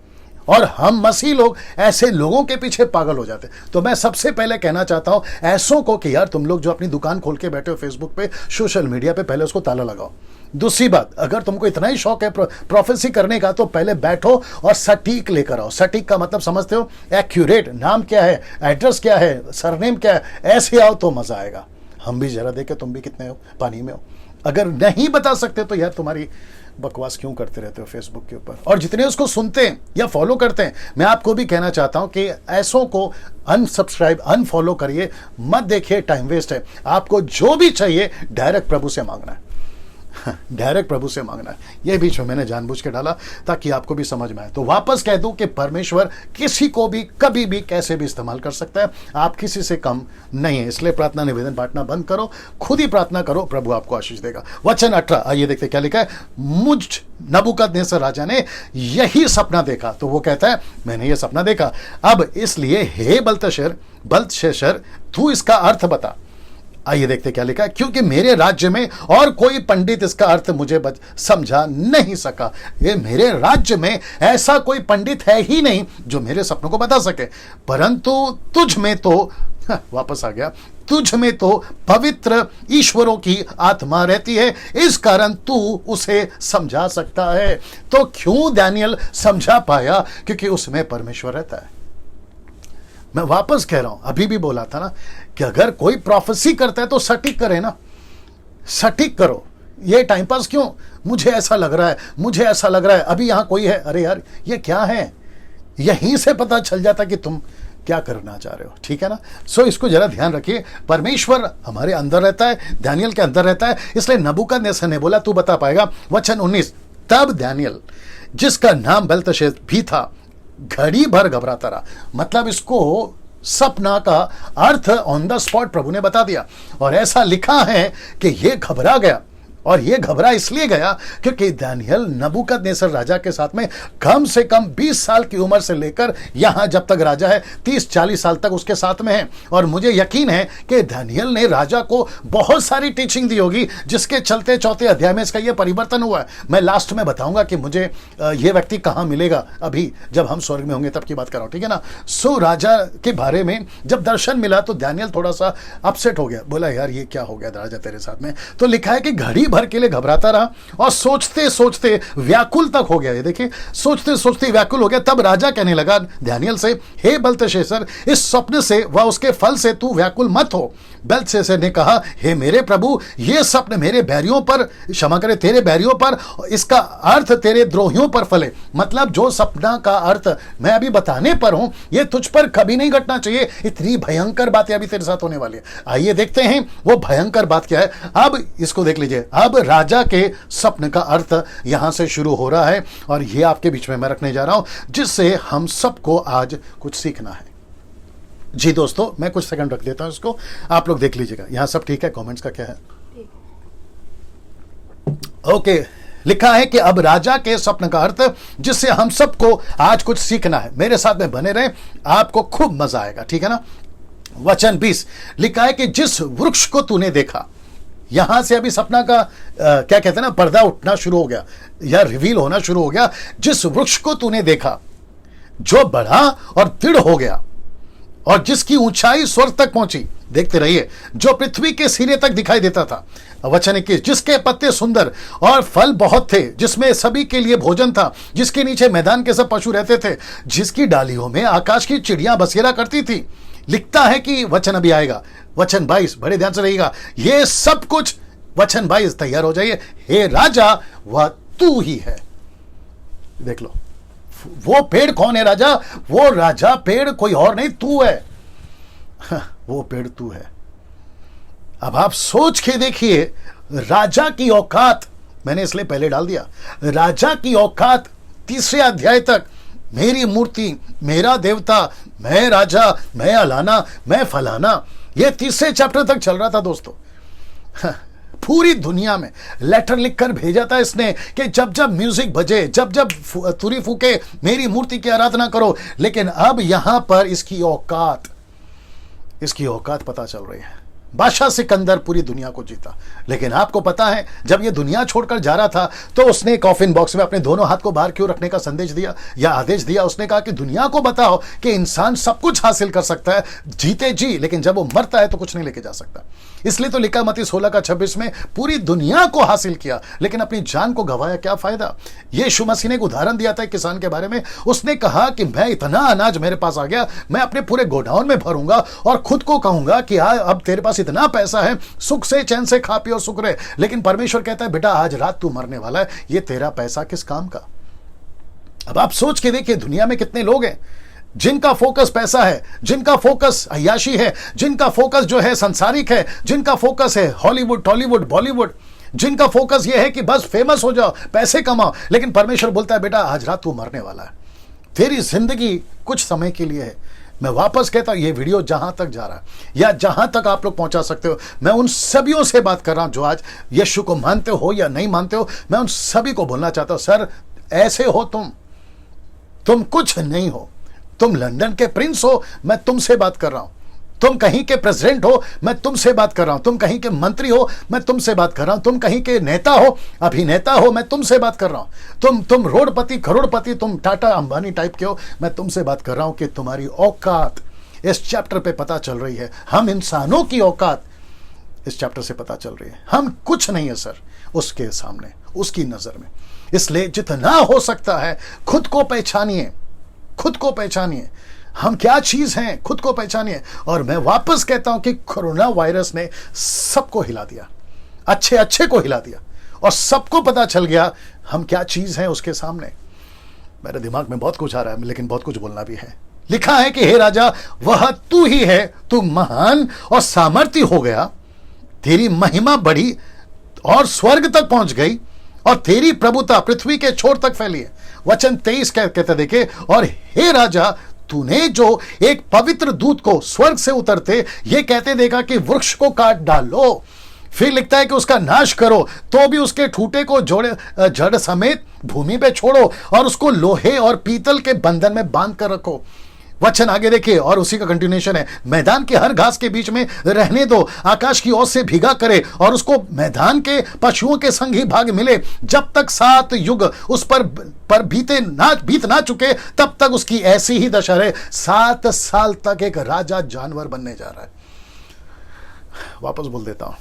और हम मसीह लोग ऐसे लोगों के पीछे पागल हो जाते हैं। तो मैं सबसे पहले कहना चाहता हूं ऐसों को कि यार तुम लोग जो अपनी दुकान खोल के बैठे हो फेसबुक पे, सोशल मीडिया पे, पहले उसको ताला लगाओ। दूसरी बात, अगर तुमको इतना ही शौक है प्रोफेसी करने का तो पहले बैठो और सटीक लेकर आओ। सटीक का मतलब समझते हो, एक्यूरेट, नाम क्या है, एड्रेस क्या है, सरनेम क्या है, ऐसे आओ तो मजा आएगा। हम भी जरा देखे तुम भी कितने हो पानी में हो। अगर नहीं बता सकते तो यार तुम्हारी बकवास क्यों करते रहते हो फेसबुक के ऊपर। और जितने उसको सुनते हैं या फॉलो करते हैं, मैं आपको भी कहना चाहता हूं कि ऐसों को अनसब्सक्राइब अनफॉलो करिए, मत देखिए, टाइम वेस्ट है। आपको जो भी चाहिए डायरेक्ट प्रभु से मांगना है, डायरेक्ट प्रभु से मांगना है। यह बीच में मैंने जानबूझ के डाला ताकि आपको भी समझ में आए। तो वापस कह दूं कि परमेश्वर किसी को भी कभी भी कैसे भी इस्तेमाल कर सकता है, आप किसी से कम नहीं है। इसलिए प्रार्थना निवेदन बांटना बंद करो, खुद ही प्रार्थना करो, प्रभु आपको आशीष देगा। वचन 18, आइए देखते क्या लिखा है। मुझ नबूकदनेस्सर राजा ने यही सपना देखा। तो वो कहता है मैंने ये सपना देखा, अब इसलिए हे बल्तशस्सर तू इसका अर्थ बता। आइए देखते क्या लिखा है। क्योंकि मेरे राज्य में और कोई पंडित इसका अर्थ मुझे समझा नहीं सका। ये मेरे राज्य में ऐसा कोई पंडित है ही नहीं जो मेरे सपनों को बता सके, परंतु तुझ में तो वापस आ गया, तुझ में तो पवित्र ईश्वरों की आत्मा रहती है, इस कारण तू उसे समझा सकता है। तो क्यों दानियल समझा पाया? क्योंकि उसमें परमेश्वर रहता है। मैं वापस कह रहा हूं, अभी भी बोला था ना कि अगर कोई प्रोफेसी करता है तो सटीक करे ना, सटीक करो। ये टाइम पास क्यों, मुझे ऐसा लग रहा है, मुझे ऐसा लग रहा है, अभी यहां कोई है, अरे यार ये क्या है, यहीं से पता चल जाता कि तुम क्या करना चाह रहे हो। ठीक है ना। सो इसको जरा ध्यान रखिए, परमेश्वर हमारे अंदर रहता है, दानियल के अंदर रहता है। इसलिए नबूकदनेस्सर ने बोला तू बता पाएगा। वचन 19, तब दानियल जिसका नाम बेल्तशस्सर भी था घड़ी भर घबराता रहा। मतलब इसको सपना का अर्थ ऑन द स्पॉट प्रभु ने बता दिया, और ऐसा लिखा है कि ये घबरा गया। और ये घबरा इसलिए गया क्योंकि दानियल नबूकदनेस्सर राजा के साथ में कम से कम 20 साल की उम्र से लेकर यहां जब तक राजा है 30-40 साल तक उसके साथ में है। और मुझे यकीन है कि दानियल ने राजा को बहुत सारी टीचिंग दी होगी, जिसके चलते चौथे अध्याय में इसका यह परिवर्तन हुआ है। मैं लास्ट में बताऊंगा कि मुझे ये व्यक्ति कहां मिलेगा, अभी जब हम स्वर्ग में होंगे तब की बात कर रहा हूं। ठीक है ना। सो राजा के बारे में जब दर्शन मिला तो दानियल थोड़ा सा अपसेट हो गया, बोला यार ये क्या हो गया राजा तेरे साथ में। तो लिखा है कि घड़ी भर के लिए घबराता रहा और सोचते सोचते व्याकुल तक हो गया। ये देखिए, सोचते सोचते व्याकुल हो गया। तब राजा कहने लगा दानियल से, हे बेल्तशस्सर, इस स्वप्न से व उसके फल से तू व्याकुल मत हो। बेल्तशस्सर ने कहा, हे मेरे प्रभु, ये स्वप्न मेरे बैरियों पर, क्षमा करे, तेरे बैरियों पर, इसका अर्थ तेरे द्रोहियों पर फले। मतलब जो सपना का अर्थ मैं अभी बताने पर हूं, ये तुझ पर कभी नहीं घटना चाहिए। इतनी भयंकर बातें अभी तेरे साथ होने वाली है। आइए देखते हैं वो भयंकर बात क्या है। अब इसको देख लीजिए। अब राजा के स्वप्न का अर्थ यहां से शुरू हो रहा है, और ये आपके बीच में मैं रखने जा रहा हूं, जिससे हम सबको आज कुछ सीखना है। जी दोस्तों, मैं कुछ सेकंड रख देता हूं इसको, आप लोग देख लीजिएगा। यहां सब ठीक है? कमेंट्स का क्या है? ओके, लिखा है कि अब राजा के स्वप्न का अर्थ, जिससे हम सबको आज कुछ सीखना है। मेरे साथ में बने रहे, आपको खूब मजा आएगा। ठीक है ना। वचन 20 लिखा है कि जिस वृक्ष को तूने देखा, यहां से अभी सपना का क्या कहते हैं ना, पर्दा उठना शुरू हो गया या रिवील होना शुरू हो गया। जिस वृक्ष को तूने देखा जो बड़ा और दृढ़ हो गया और जिसकी ऊंचाई स्वर्ग तक पहुंची, देखते रहिए, जो पृथ्वी के सिरे तक दिखाई देता था। वचन 21, जिसके पत्ते सुंदर और फल बहुत थे, जिसमें सभी के लिए भोजन था, जिसके नीचे मैदान के सब पशु रहते थे, जिसकी डालियों में आकाश की चिड़ियां बसेरा करती थी। लिखता है कि वचन अभी आएगा, वचन 22, बड़े ध्यान से रहिएगा, ये सब कुछ, वचन 22, तैयार हो जाइए, हे राजा वह तू ही है। देख लो, वो पेड़ कौन है राजा? वो राजा पेड़ कोई और नहीं, तू है। वो पेड़ तू है। अब आप सोच के देखिए, राजा की औकात, मैंने इसलिए पहले डाल दिया, राजा की औकात 3 अध्याय तक, मेरी मूर्ति, मेरा देवता, मैं राजा, मैं अलाना, मैं फलाना, यह 3 चैप्टर तक चल रहा था दोस्तों। पूरी दुनिया में लेटर लिखकर भेजा था इसने कि जब जब म्यूजिक बजे, जब जब तुरी फूके, मेरी मूर्ति की आराधना करो। लेकिन अब यहां पर इसकी औकात पता चल रही है। बादशाह सिकंदर पूरी दुनिया को जीता, लेकिन आपको पता है जब ये दुनिया छोड़कर जा रहा था तो उसने कॉफिन बॉक्स में अपने दोनों हाथ को बाहर क्यों रखने का संदेश दिया या आदेश दिया? उसने कहा कि दुनिया को बताओ कि इंसान सब कुछ हासिल कर सकता है, जीते जी, लेकिन जब वो मरता है तो कुछ नहीं लेके जा सकता। इसलिए तो लिखा मत्ती 16:26 में, पूरी दुनिया को हासिल किया लेकिन अपनी जान को गंवाया, क्या फायदा? यीशु मसीह ने एक उदाहरण दिया था किसान के बारे में। उसने कहा कि मैं इतना अनाज मेरे पास आ गया, मैं अपने पूरे गोडाउन में भरूंगा और खुद को कहूंगा कि अब तेरे पास इतना पैसा है, सुख से चैन से खा पी और सुख रहे। लेकिन परमेश्वर कहता है, बेटा आज रात तू मरने वाला है, ये तेरा पैसा किस काम का? अब आप सोच के देखिए, दुनिया में कितने लोग हैं जिनका फोकस पैसा है, जिनका फोकस अय्याशी है, जिनका फोकस जो है संसारिक है, जिनका फोकस है हॉलीवुड, टॉलीवुड, बॉलीवुड, जिनका फोकस यह है कि बस फेमस हो जाओ, पैसे कमाओ। लेकिन परमेश्वर बोलता है, बेटा आज रात तू मरने वाला है, तेरी जिंदगी कुछ समय के लिए है। मैं वापस कहता हूं, ये वीडियो जहां तक जा रहा है या जहां तक आप लोग पहुंचा सकते हो, मैं उन सभियों से बात कर रहा हूं जो आज यीशु को मानते हो या नहीं मानते हो। मैं उन सभी को बोलना चाहता हूं, सर ऐसे हो तुम कुछ नहीं हो, तुम लंदन के प्रिंस हो, मैं तुमसे बात कर रहा हूं। तुम कहीं के प्रेसिडेंट हो, मैं तुमसे बात कर रहा हूं। तुम कहीं के मंत्री हो, मैं तुमसे बात कर रहा हूं। तुम कहीं के नेता हो, अभिनेता हो, मैं तुमसे बात कर रहा हूं। तुम रोडपति, करोड़पति, तुम टाटा अंबानी टाइप के हो, मैं तुमसे बात कर रहा हूं कि तुम्हारी औकात इस चैप्टर पे पता चल रही है। हम इंसानों की औकात इस चैप्टर से पता चल रही है। हम कुछ नहीं है सर उसके सामने, उसकी नजर में। इसलिए जितना हो सकता है खुद को पहचानिए, खुद को पहचानिए, हम क्या चीज हैं, खुद को पहचानिए। और मैं वापस कहता हूं कि कोरोना वायरस ने सबको हिला दिया, अच्छे अच्छे को हिला दिया, और सबको पता चल गया हम क्या चीज हैं उसके सामने। मेरे दिमाग में बहुत कुछ आ रहा है, लेकिन बहुत कुछ बोलना भी है। लिखा है कि हे राजा वह तू ही है, तू महान और सामर्थी हो गया, तेरी महिमा बढ़ी और स्वर्ग तक पहुंच गई, और तेरी प्रभुता पृथ्वी के छोर तक फैली है। वचन 23 कहते देखे, और हे राजा तूने जो एक पवित्र दूत को स्वर्ग से उतरते ये कहते देखा कि वृक्ष को काट डालो, फिर लिखता है कि उसका नाश करो, तो भी उसके ठूटे को जड़ समेत भूमि पे छोड़ो और उसको लोहे और पीतल के बंधन में बांध कर रखो। वचन आगे देखिए, और उसी का कंटिन्यूएशन है, मैदान के हर घास के बीच में रहने दो, आकाश की ओर से भीगा करे, और उसको मैदान के पशुओं के संग ही भाग मिले, जब तक 7 युग उस पर बीत ना चुके, तब तक उसकी ऐसी ही दशा रहे। 7 साल तक एक राजा जानवर बनने जा रहा है। वापस बोल देता हूं,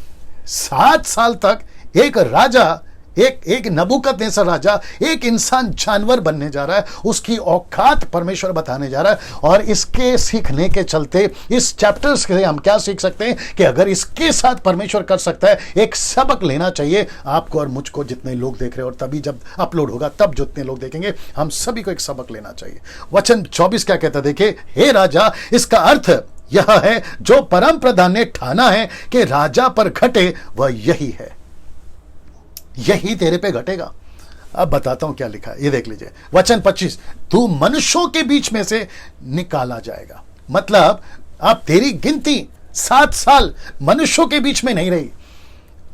7 साल तक एक राजा, एक नबूकदनेस्सर राजा, एक इंसान जानवर बनने जा रहा है। उसकी औकात परमेश्वर बताने जा रहा है। और इसके सीखने के चलते इस चैप्टर से हम क्या सीख सकते हैं कि अगर इसके साथ परमेश्वर कर सकता है, एक सबक लेना चाहिए आपको और मुझको, जितने लोग देख रहे हैं, और तभी जब अपलोड होगा तब जितने लोग देखेंगे, हम सभी को एक सबक लेना चाहिए। वचन 24 क्या कहता है देखे, हे राजा, इसका अर्थ यह है जो परम प्रधान ने ठाना है कि राजा पर घटे वह यही है, यही तेरे पे घटेगा। अब बताता हूं क्या लिखा है, ये देख लीजिए। वचन 25, तू मनुष्यों के बीच में से निकाला जाएगा। मतलब अब तेरी गिनती 7 साल मनुष्यों के बीच में नहीं रही।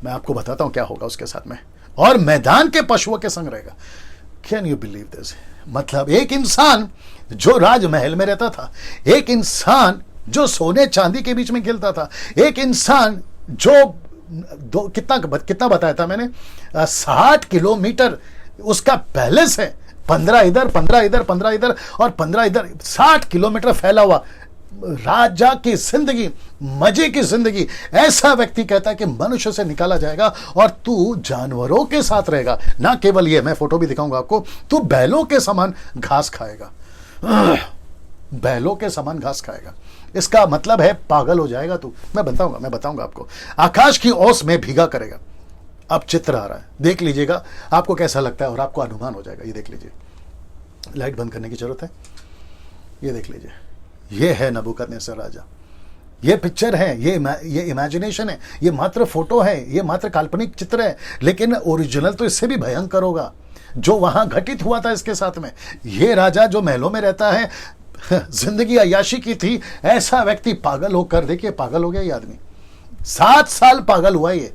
मैं आपको बताता हूं क्या होगा उसके साथ में, और मैदान के पशुओं के संग रहेगा। Can you believe this? मतलब एक इंसान जो राजमहल में रहता था, एक इंसान जो सोने चांदी के बीच में खेलता था, एक इंसान जो कितना बताया था मैंने, 60 किलोमीटर उसका पैलेस है, 15 इधर 15 इधर 15 इधर और 15 इधर, 60 किलोमीटर फैला हुआ राजा की जिंदगी, मजे की जिंदगी, ऐसा व्यक्ति कहता है कि मनुष्य से निकाला जाएगा और तू जानवरों के साथ रहेगा। ना केवल ये, मैं फोटो भी दिखाऊंगा आपको, तू बैलों के समान घास खाएगा। बैलों के समान घास खाएगा, इसका मतलब है पागल हो जाएगा तू। मैं बताऊंगा आपको। आकाश की ओस में भीगा करेगा। अब चित्र आ रहा है, देख लीजिएगा आपको कैसा लगता है और आपको अनुमान हो जाएगा। ये देख लीजिए, लाइट बंद करने की जरूरत है। ये देख लीजिए, ये है नबूकदनेस्सर राजा। ये पिक्चर है, ये इमेजिनेशन है, ये मात्र फोटो है, ये मात्र काल्पनिक चित्र है, लेकिन ओरिजिनल तो इससे भी भयंकर होगा जो वहां घटित हुआ था इसके साथ में। ये राजा जो महलों में रहता है, जिंदगी अय्याशी की थी, ऐसा व्यक्ति पागल होकर, देखिए पागल हो गया ये आदमी, 7 साल पागल हुआ ये।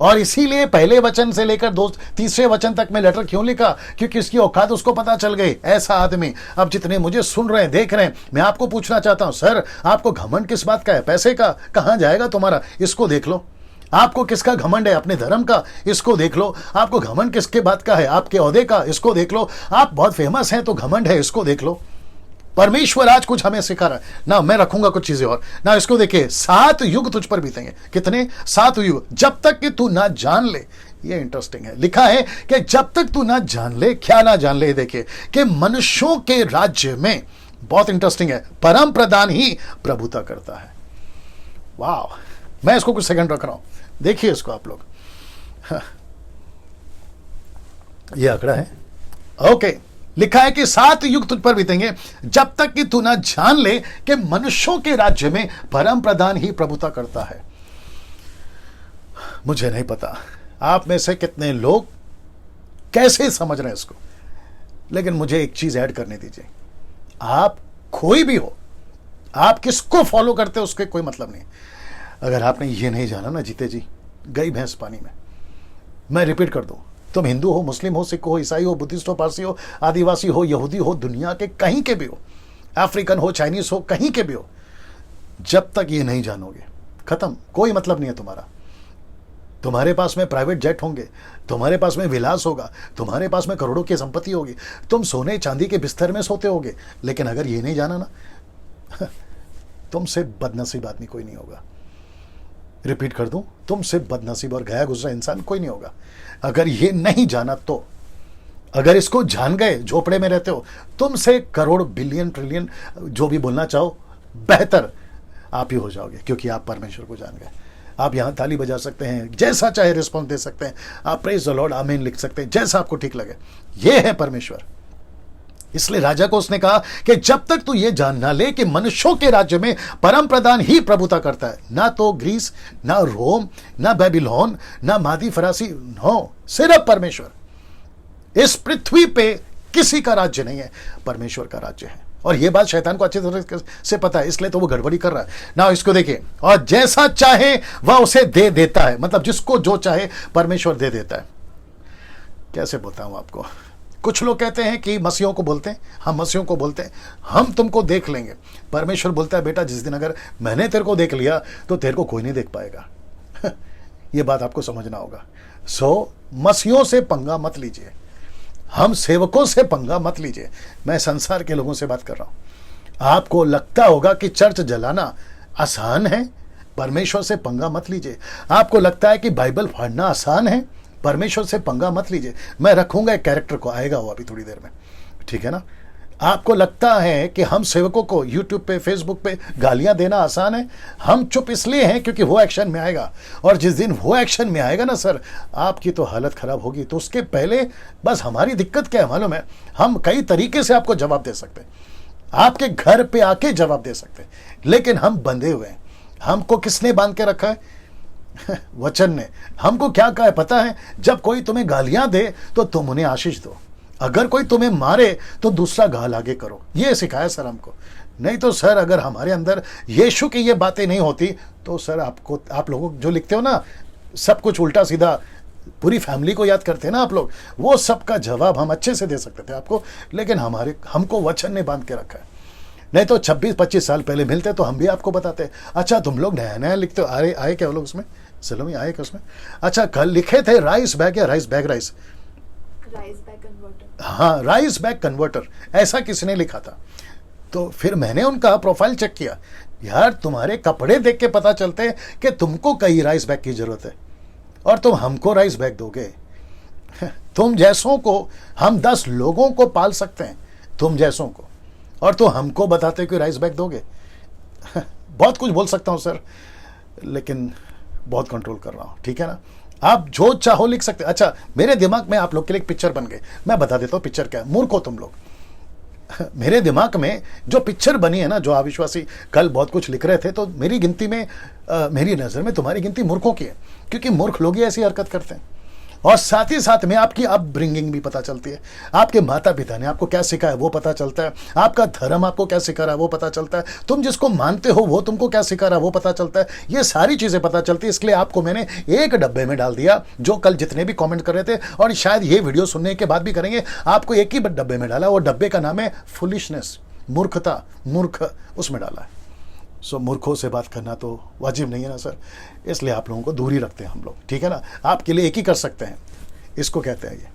और इसीलिए पहले वचन से लेकर तीसरे वचन तक में लेटर क्यों लिखा, क्योंकि इसकी औकात उसको पता चल गई। ऐसा आदमी, अब जितने मुझे सुन रहे हैं, देख रहे हैं, मैं आपको पूछना चाहता हूं, सर आपको घमंड किस बात का है? पैसे का? कहां जाएगा तुम्हारा? इसको देख लो। आपको किसका घमंड है? अपने धर्म का? इसको देख लो। आपको घमंड किसके बात का है? आपके ओहदे का? इसको देख लो। आप बहुत फेमस हैं तो घमंड है, इसको देख लो। परमेश्वर आज कुछ हमें सिखा रहा है ना। मैं रखूंगा कुछ चीजें और ना, इसको देखिए, 7 युग तुझ पर बीतेंगे। कितने? 7 युग, जब तक कि तू ना जान ले। ये इंटरेस्टिंग है, लिखा है कि जब तक तू ना जान ले। क्या ना जान ले? देखिए कि मनुष्यों के राज्य में, बहुत इंटरेस्टिंग है, परम प्रधान ही प्रभुता करता है। वाह, मैं इसको कुछ सेकंड रख रहा हूं, देखिए इसको आप लोग। ये आंकड़ा है, ओके। लिखा है कि 7 युग तुझ पर बीतेंगे जब तक कि तू ना जान ले कि मनुष्यों के राज्य में परम प्रधान ही प्रभुता करता है। मुझे नहीं पता आप में से कितने लोग कैसे समझ रहे हैं इसको, लेकिन मुझे एक चीज ऐड करने दीजिए। आप कोई भी हो, आप किसको फॉलो करते हो उसके कोई मतलब नहीं। अगर आपने ये नहीं जाना ना, जीते जी गई भैंस पानी में। मैं रिपीट कर दूं, तुम हिंदू हो, मुस्लिम हो, सिख हो, ईसाई हो, बुद्धिस्ट हो, पारसी हो, आदिवासी हो, यहूदी हो, दुनिया के कहीं के भी हो, अफ्रीकन हो, चाइनीज हो, कहीं के भी हो, जब तक ये नहीं जानोगे, खत्म, कोई मतलब नहीं है तुम्हारा। तुम्हारे पास में प्राइवेट जेट होंगे, तुम्हारे पास में विलास होगा, तुम्हारे पास में करोड़ों की संपत्ति होगी, तुम सोने चांदी के बिस्तर में सोते होगे, लेकिन अगर ये नहीं जाना ना, तुमसे बदनसीब आदमी कोई नहीं होगा। रिपीट कर दूं, तुमसे बदनसीब और गया गुजरा इंसान कोई नहीं होगा अगर ये नहीं जाना तो। अगर इसको जान गए, झोपड़े में रहते हो, तुमसे करोड़, बिलियन, ट्रिलियन, जो भी बोलना चाहो, बेहतर आप ही हो जाओगे, क्योंकि आप परमेश्वर को जान गए। आप यहां ताली बजा सकते हैं, जैसा चाहे रिस्पॉन्स दे सकते हैं, आप प्रेज द लॉर्ड, आमीन लिख सकते हैं, जैसा आपको ठीक लगे। ये है परमेश्वर। इसलिए राजा को उसने कहा कि जब तक तू ये जान ना ले कि मनुष्यों के राज्य में परम प्रधान ही प्रभुता करता है। ना तो ग्रीस, ना रोम, ना बेबीलोन, ना मादी फरासी, नो, सिर्फ परमेश्वर। इस पृथ्वी पे किसी का राज्य नहीं है, परमेश्वर का राज्य है। और यह बात शैतान को अच्छी तरह से पता है, इसलिए तो वो गड़बड़ी कर रहा है ना। इसको देखिए, और जैसा चाहे वह उसे दे देता है, मतलब जिसको जो चाहे परमेश्वर दे देता है। कैसे बताऊं आपको, कुछ लोग कहते हैं कि मसीहों को बोलते हैं, हम मसीहों को बोलते हैं, हम तुमको देख लेंगे। परमेश्वर बोलता है, बेटा जिस दिन अगर मैंने तेरे को देख लिया तो तेरे को कोई नहीं देख पाएगा। ये बात आपको समझना होगा। सो मसीहों से पंगा मत लीजिए, हम सेवकों से पंगा मत लीजिए। मैं संसार के लोगों से बात कर रहा हूं। आपको लगता होगा कि चर्च जलाना आसान है, परमेश्वर से पंगा मत लीजिए। आपको लगता है कि बाइबल पढ़ना आसान है, परमेश्वर से पंगा मत लीजिए। मैं रखूंगा एक कैरेक्टर को, आएगा वो अभी थोड़ी देर में, ठीक है ना। आपको लगता है कि हम सेवकों को यूट्यूब पे, फेसबुक पे गालियां देना आसान है, हम चुप इसलिए हैं क्योंकि वो एक्शन में आएगा। और जिस दिन वो एक्शन में आएगा ना सर, आपकी तो हालत खराब होगी। तो उसके पहले बस हमारी दिक्कत क्या है मालूम है, हम कई तरीके से आपको जवाब दे सकते हैं, आपके घर पे आके जवाब दे सकते हैं, लेकिन हम बंधे हुए हैं। हमको किसने बांध के रखा है? वचन ने। हमको क्या कहा है पता है? जब कोई तुम्हें गालियां दे तो तुम उन्हें आशीष दो, अगर कोई तुम्हें मारे तो दूसरा गाल आगे करो। ये सिखाया सर हमको। नहीं तो सर अगर हमारे अंदर यीशु की ये बातें नहीं होती तो सर आपको, आप लोगों जो लिखते हो ना सब कुछ उल्टा सीधा, पूरी फैमिली को याद करते हैं ना आप लोग, वो सब का जवाब हम अच्छे से दे सकते थे आपको, लेकिन हमको वचन ने बांध के रखा है। नहीं तो 26-25 साल पहले मिलते तो हम भी आपको बताते। अच्छा तुम लोग नया नया लिखते हो, आए क्या वो लोग उसमें, सलोमी आए क्या उसमें? अच्छा कल लिखे थे राइस बैग या राइस बैग कन्वर्टर। हाँ, राइस बैग कन्वर्टर, ऐसा किसने लिखा था? तो फिर मैंने उनका प्रोफाइल चेक किया, यार तुम्हारे कपड़े देख के पता चलते हैं कि तुमको कई राइस बैग की जरूरत है और तुम हमको राइस बैग दोगे। तुम जैसों को हम 10 लोगों को पाल सकते हैं, तुम जैसों को, और तो हमको बताते हो कि राइस बैग दोगे। बहुत कुछ बोल सकता हूं सर, लेकिन बहुत कंट्रोल कर रहा हूं, ठीक है ना। आप जो चाहो लिख सकते। अच्छा, मेरे दिमाग में आप लोग के लिए एक पिक्चर बन गई, मैं बता देता हूं पिक्चर क्या है। मूर्ख हो तुम लोग। मेरे दिमाग में जो पिक्चर बनी है ना, जो अविश्वासी कल बहुत कुछ लिख रहे थे, तो मेरी गिनती में मेरी नजर में तुम्हारी गिनती मूर्खों की है, क्योंकि मूर्ख लोग ही ऐसी हरकत करते हैं। और साथ ही साथ में आपकी अपब्रिंगिंग भी पता चलती है, आपके माता पिता ने आपको क्या सिखाया वो पता चलता है, आपका धर्म आपको क्या सिखा रहा है वो पता चलता है, तुम जिसको मानते हो वो तुमको क्या सिखा रहा है वो पता चलता है। ये सारी चीजें पता चलती है। इसलिए आपको मैंने एक डब्बे में डाल दिया, जो कल जितने भी कमेंट कर रहे थे और शायद ये वीडियो सुनने के बाद भी करेंगे, आपको एक ही डब्बे में डाला। वो डब्बे का नाम है फुलिशनेस, मूर्खता, मूर्ख, उसमें डाला है। सो मूर्खों से बात करना तो वाजिब नहीं है ना सर, इसलिए आप लोगों को दूरी रखते हैं हम लोग, ठीक है ना। आपके लिए एक ही कर सकते हैं, इसको कहते हैं ये।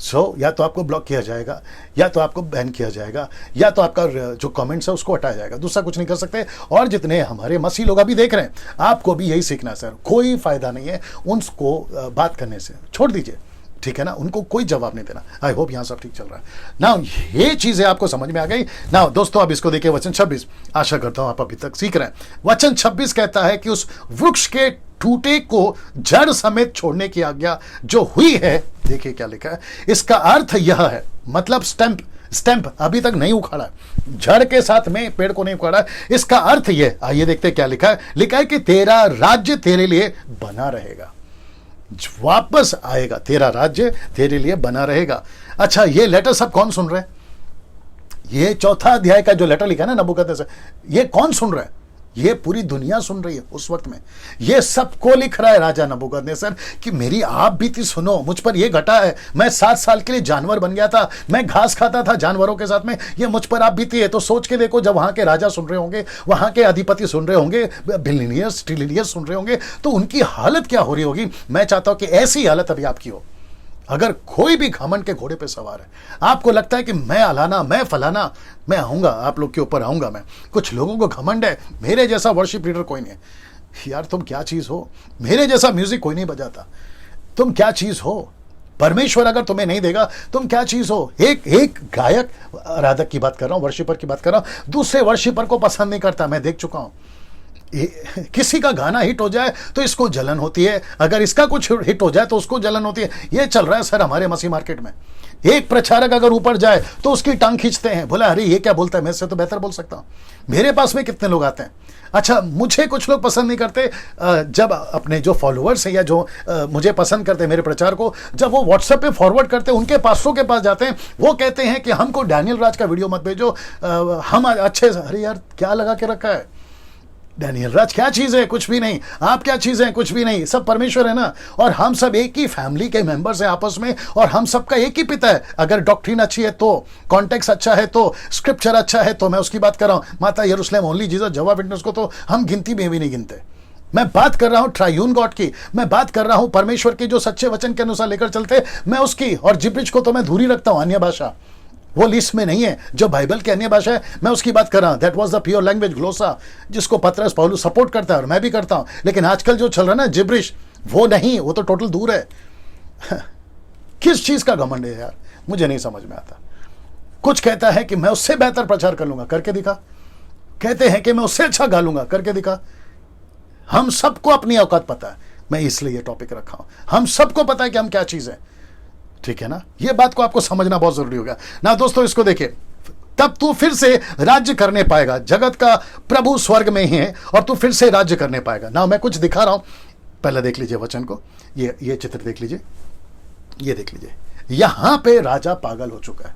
सो या तो आपको ब्लॉक किया जाएगा, या तो आपको बैन किया जाएगा, या तो आपका जो कमेंट्स है उसको हटाया जाएगा, दूसरा कुछ नहीं कर सकते। और जितने हमारे मसीह लोग अभी देख रहे हैं, आपको भी यही सीखना है सर, कोई फायदा नहीं है उनको बात करने से, छोड़ दीजिए, ठीक है ना। उनको कोई जवाब नहीं देना। आई होप यहां सब ठीक चल रहा है ना, ये चीजें आपको समझ में आ गई ना दोस्तों। अब इसको देखिए, वचन 26, आशा करता हूं आप अभी तक सीख रहे हैं। वचन 26 कहता है कि उस वृक्ष के टूटे को जड़ समेत छोड़ने की आज्ञा जो हुई है, देखिए क्या लिखा है, इसका अर्थ यह है, मतलब स्टैंप अभी तक नहीं उखाड़ा, जड़ के साथ में पेड़ को नहीं उखाड़ा। इसका अर्थ यह, आइए देखते क्या लिखा है। लिखा है कि तेरा राज्य तेरे लिए बना रहेगा, वापस आएगा, तेरा राज्य तेरे लिए बना रहेगा। अच्छा, ये लेटर सब कौन सुन रहे हैं? ये 4 अध्याय का जो लेटर लिखा है ना नबूकदनेस्सर, ये कौन सुन रहा है? ये पूरी दुनिया सुन रही है उस वक्त में। ये सबको लिख रहा है राजा नबूकदनेस्सर कि मेरी आप बीती सुनो, मुझ पर ये घटा है, मैं 7 साल के लिए जानवर बन गया था, मैं घास खाता था जानवरों के साथ में, ये मुझ पर आप बीती है। तो सोच के देखो, जब वहां के राजा सुन रहे होंगे, वहां के अधिपति सुन रहे होंगे, बिलियनियर्स ट्रिलियनियर्स सुन रहे होंगे, तो उनकी हालत क्या हो रही होगी। मैं चाहता हूं कि ऐसी हालत अभी आपकी हो। अगर कोई भी घमंड के घोड़े पे सवार है, आपको लगता है कि मैं अलाना, मैं फलाना, मैं आऊंगा, आप लोग के ऊपर आऊंगा मैं। कुछ लोगों को घमंड है, मेरे जैसा वर्शिप लीडर कोई नहीं है। यार तुम क्या चीज हो, मेरे जैसा म्यूजिक कोई नहीं बजाता, तुम क्या चीज हो। परमेश्वर अगर तुम्हें नहीं देगा, तुम क्या चीज हो। एक गायक, आराधक की बात कर रहा हूं, वर्शिपर की बात कर रहा हूं, दूसरे वर्शिपर को पसंद नहीं करता, मैं देख चुका हूं। किसी का गाना हिट हो जाए तो इसको जलन होती है, अगर इसका कुछ हिट हो जाए तो उसको जलन होती है। ये चल रहा है सर हमारे मसीह मार्केट में। एक प्रचारक अगर ऊपर जाए तो उसकी टांग खींचते हैं, बोला अरे ये क्या बोलता है, मैं इससे तो बेहतर बोल सकता हूं। मेरे पास में कितने लोग आते हैं। अच्छा, मुझे कुछ लोग पसंद नहीं करते, जब अपने जो फॉलोअर्स हैं या जो मुझे पसंद करते हैं मेरे प्रचार को, जब वो व्हाट्सएप पे फॉरवर्ड करते हैं, उनके पास्टरों के पास जाते हैं, वो कहते हैं कि हमको डैनियल राज का वीडियो मत भेजो, हम अच्छे। अरे यार क्या लगा के रखा है, डैनियल राज क्या चीज है, कुछ भी नहीं। आप क्या चीज है, कुछ भी नहीं। सब परमेश्वर है ना, और हम सब एक ही फैमिली के मेंबर्स हैं आपस में, और हम सबका एक ही पिता है। अगर डॉक्ट्रिन अच्छी है तो, कॉन्टेक्स्ट अच्छा है तो, स्क्रिप्चर अच्छा है तो, मैं उसकी बात कर रहा हूं। माता यरूशलेम ओनली जीसस जवा विटनेस को तो हम गिनती में भी नहीं गिनते। मैं बात कर रहा हूं ट्रायून गॉड की, मैं बात कर रहा हूं परमेश्वर के जो सच्चे वचन के अनुसार लेकर चलते, मैं उसकी। और जिब्रिश को तो मैं दूर ही रखता हूं, अन्य भाषा वो लिस्ट में नहीं है। जो बाइबल की अन्य भाषा है मैं उसकी बात कर रहा हूं। That was the pure language glossa, जिसको पतरस पौलुस सपोर्ट करता है और मैं भी करता हूं। लेकिन आजकल जो चल रहा है ना जिब्रिश, वो नहीं, वो तो टोटल दूर है। किस चीज का घमंड है यार, मुझे नहीं समझ में आता। कुछ कहता है कि मैं उससे बेहतर प्रचार कर लूंगा, करके दिखा। कहते हैं कि मैं उससे अच्छा गा लूंगा, करके दिखा। हम सबको अपनी औकात पता है, मैं इसलिए ये टॉपिक रखा हूं। हम सबको पता है कि हम क्या चीज है, ठीक है ना। ये बात को आपको समझना बहुत जरूरी होगा ना दोस्तों। इसको देखिए, तब तू फिर से राज्य करने पाएगा। जगत का प्रभु स्वर्ग में ही है और तू फिर से राज्य करने पाएगा ना। मैं कुछ दिखा रहा हूं, पहले देख लीजिए वचन को। ये चित्र देख लीजिए, ये देख लीजिए। यहां पे राजा पागल हो चुका है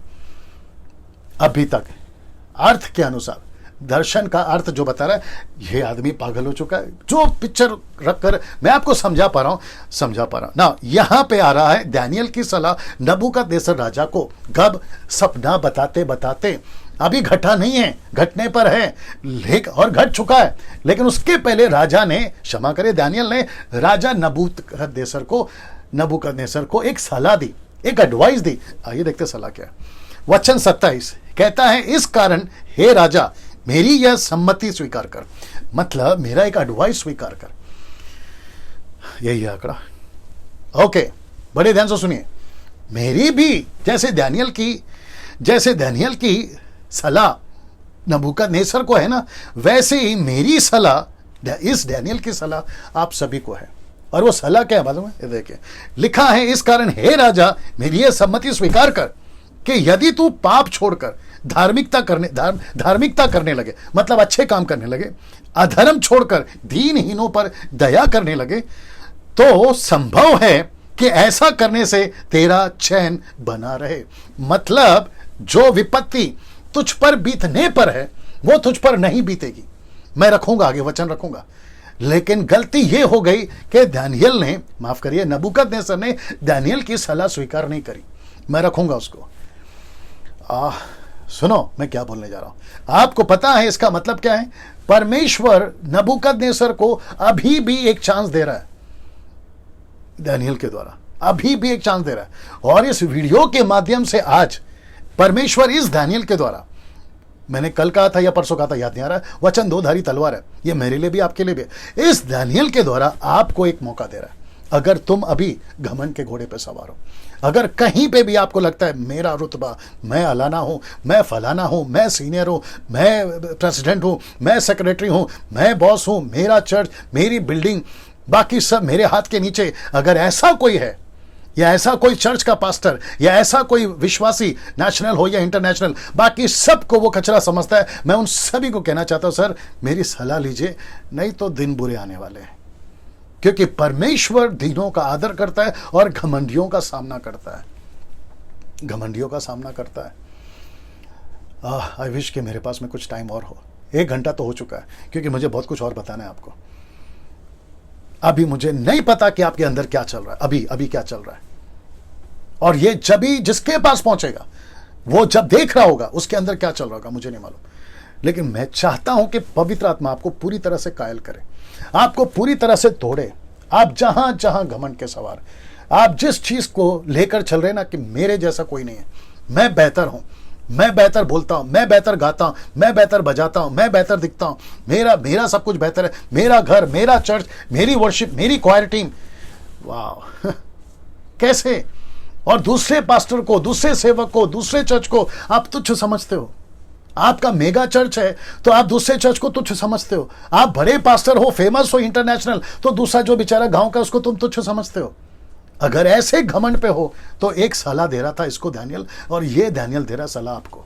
अभी तक, अर्थ के अनुसार, दर्शन का अर्थ जो बता रहा है, ये आदमी पागल हो चुका है। जो पिक्चर रखकर मैं आपको समझा पा रहा हूं ना। यहां पे आ रहा है दानियल की सलाह नबूकदनेस्सर राजा को। कब? सपना बताते बताते, अभी घटा नहीं है, घटने पर है, और घट चुका है। लेकिन उसके पहले राजा ने, क्षमा करे, दानियल ने राजा नबूकदनेस्सर को एक सलाह दी, एक एडवाइस दी। आइए देखते सलाह क्या है। वचन 27 कहता है, इस कारण हे राजा मेरी यह सम्मति स्वीकार कर, मतलब मेरा एक एडवाइस स्वीकार कर। यही है आंकड़ा। ओके, बड़े ध्यान से सुनिए। मेरी भी जैसे दानियल की सलाह नबूकदनेस्सर को है ना, वैसे ही मेरी सलाह, इस दानियल की सलाह आप सभी को है। और वो सलाह क्या है मालूम है? ये देखिए, लिखा है, इस कारण हे राजा मेरी यह सम्मति स्वीकार कर कि यदि तू पाप छोड़कर धार्मिकता करने लगे, मतलब अच्छे काम करने लगे, अधर्म छोड़कर दीनहीनों पर दया करने लगे, तो संभव है कि ऐसा करने से तेरा चैन बना रहे। मतलब जो विपत्ति तुझ पर बीतने पर है वो तुझ पर नहीं बीतेगी। मैं रखूंगा, आगे वचन रखूंगा। लेकिन गलती यह हो गई कि दानियल ने, माफ करिए, नबूकदनेस्सर ने दानियल की सलाह स्वीकार नहीं करी। मैं रखूंगा उसको। सुनो मैं क्या बोलने जा रहा हूं। आपको पता है इसका मतलब क्या है? परमेश्वर नबूकदनेस्सर को अभी भी एक चांस दे रहा है, दानियल के द्वारा अभी भी एक चांस दे रहा है। और इस वीडियो के माध्यम से आज परमेश्वर इस दानियल के द्वारा, मैंने कल कहा था या परसों कहा था, याद नहीं आ रहा, वचन दो धारी तलवार है, ये मेरे लिए भी आपके लिए भी, इस दानियल के द्वारा आपको एक मौका दे रहा है। अगर तुम अभी घमंड के घोड़े पे सवार हो, अगर कहीं पे भी आपको लगता है मेरा रुतबा, मैं अलाना हूं, मैं फलाना हूं, मैं सीनियर हूं, मैं प्रेसिडेंट हूं, मैं सेक्रेटरी हूं, मैं बॉस हूं, मेरा चर्च, मेरी बिल्डिंग, बाकी सब मेरे हाथ के नीचे, अगर ऐसा कोई है, या ऐसा कोई चर्च का पास्टर, या ऐसा कोई विश्वासी, नेशनल हो या इंटरनेशनल, बाकी सबको वो कचरा समझता है, मैं उन सभी को कहना चाहता हूं, सर मेरी सलाह लीजिए, नहीं तो दिन बुरे आने वाले हैं। क्योंकि परमेश्वर दीनों का आदर करता है और घमंडियों का सामना करता है, घमंडियों का सामना करता है। आई विश कि मेरे पास में कुछ टाइम और हो। 1 घंटा तो हो चुका है, क्योंकि मुझे बहुत कुछ और बताना है आपको। अभी मुझे नहीं पता कि आपके अंदर क्या चल रहा है, अभी क्या चल रहा है। और ये जब ही जिसके पास पहुंचेगा, वो जब देख रहा होगा उसके अंदर क्या चल रहा होगा, मुझे नहीं मालूम। लेकिन मैं चाहता हूं कि पवित्र आत्मा आपको पूरी तरह से कायल करे, आपको पूरी तरह से तोड़े। आप जहां जहां घमंड के सवार, आप जिस चीज को लेकर चल रहे ना कि मेरे जैसा कोई नहीं है, मैं बेहतर हूं, मैं बेहतर बोलता हूं, मैं बेहतर गाता हूं, मैं बेहतर बजाता हूं, मैं बेहतर दिखता हूं, मेरा सब कुछ बेहतर है, मेरा घर, मेरा चर्च, मेरी वर्शिप, मेरी क्वायर टीम, वाह कैसे। और दूसरे पास्टर को, दूसरे सेवक को, दूसरे चर्च को आप तुच्छ समझते हो। आपका मेगा चर्च है तो आप दूसरे चर्च को तुच्छ समझते हो। आप बड़े पास्टर हो, फेमस हो, इंटरनेशनल, तो दूसरा जो बेचारा गांव का उसको तुम तुच्छ समझते हो। अगर ऐसे घमंड पे हो तो एक सलाह दे रहा था इसको दानियल, और ये दानियल दे रहा सलाह आपको,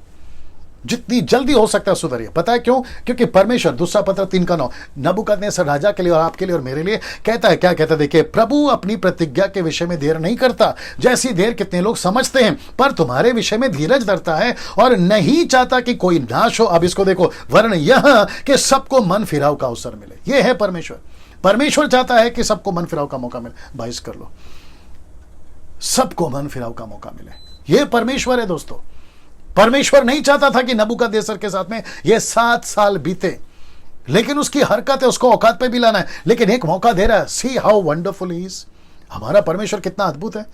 जितनी जल्दी हो सकता है सुधरिए। पता है क्यों? क्योंकि परमेश्वर, दूसरा पत्र 3:9, नबूकदनेस्सर राजा के लिए और आपके लिए और मेरे लिए कहता है, क्या कहता है? देखिए, प्रभु अपनी प्रतिज्ञा के विषय में देर नहीं करता, जैसी देर कितने लोग समझते हैं, पर तुम्हारे विषय में धीरज धरता है और नहीं चाहता कि कोई नाश हो। अब इसको देखो, वरन यह कि सबको मन फिराव का अवसर मिले। यह है परमेश्वर। परमेश्वर चाहता है कि सबको मन फिराव का मौका मिले। 22 कर लो, सबको मन फिराव का मौका मिले। यह परमेश्वर है दोस्तों। परमेश्वर नहीं चाहता था कि नबूकदनेस्सर के साथ में ये 7 साल बीते, लेकिन उसकी हरकत है, उसको औकात पे भी लाना है, लेकिन एक मौका दे रहा है। See how wonderful he is. हमारा परमेश्वर कितना अद्भुत है,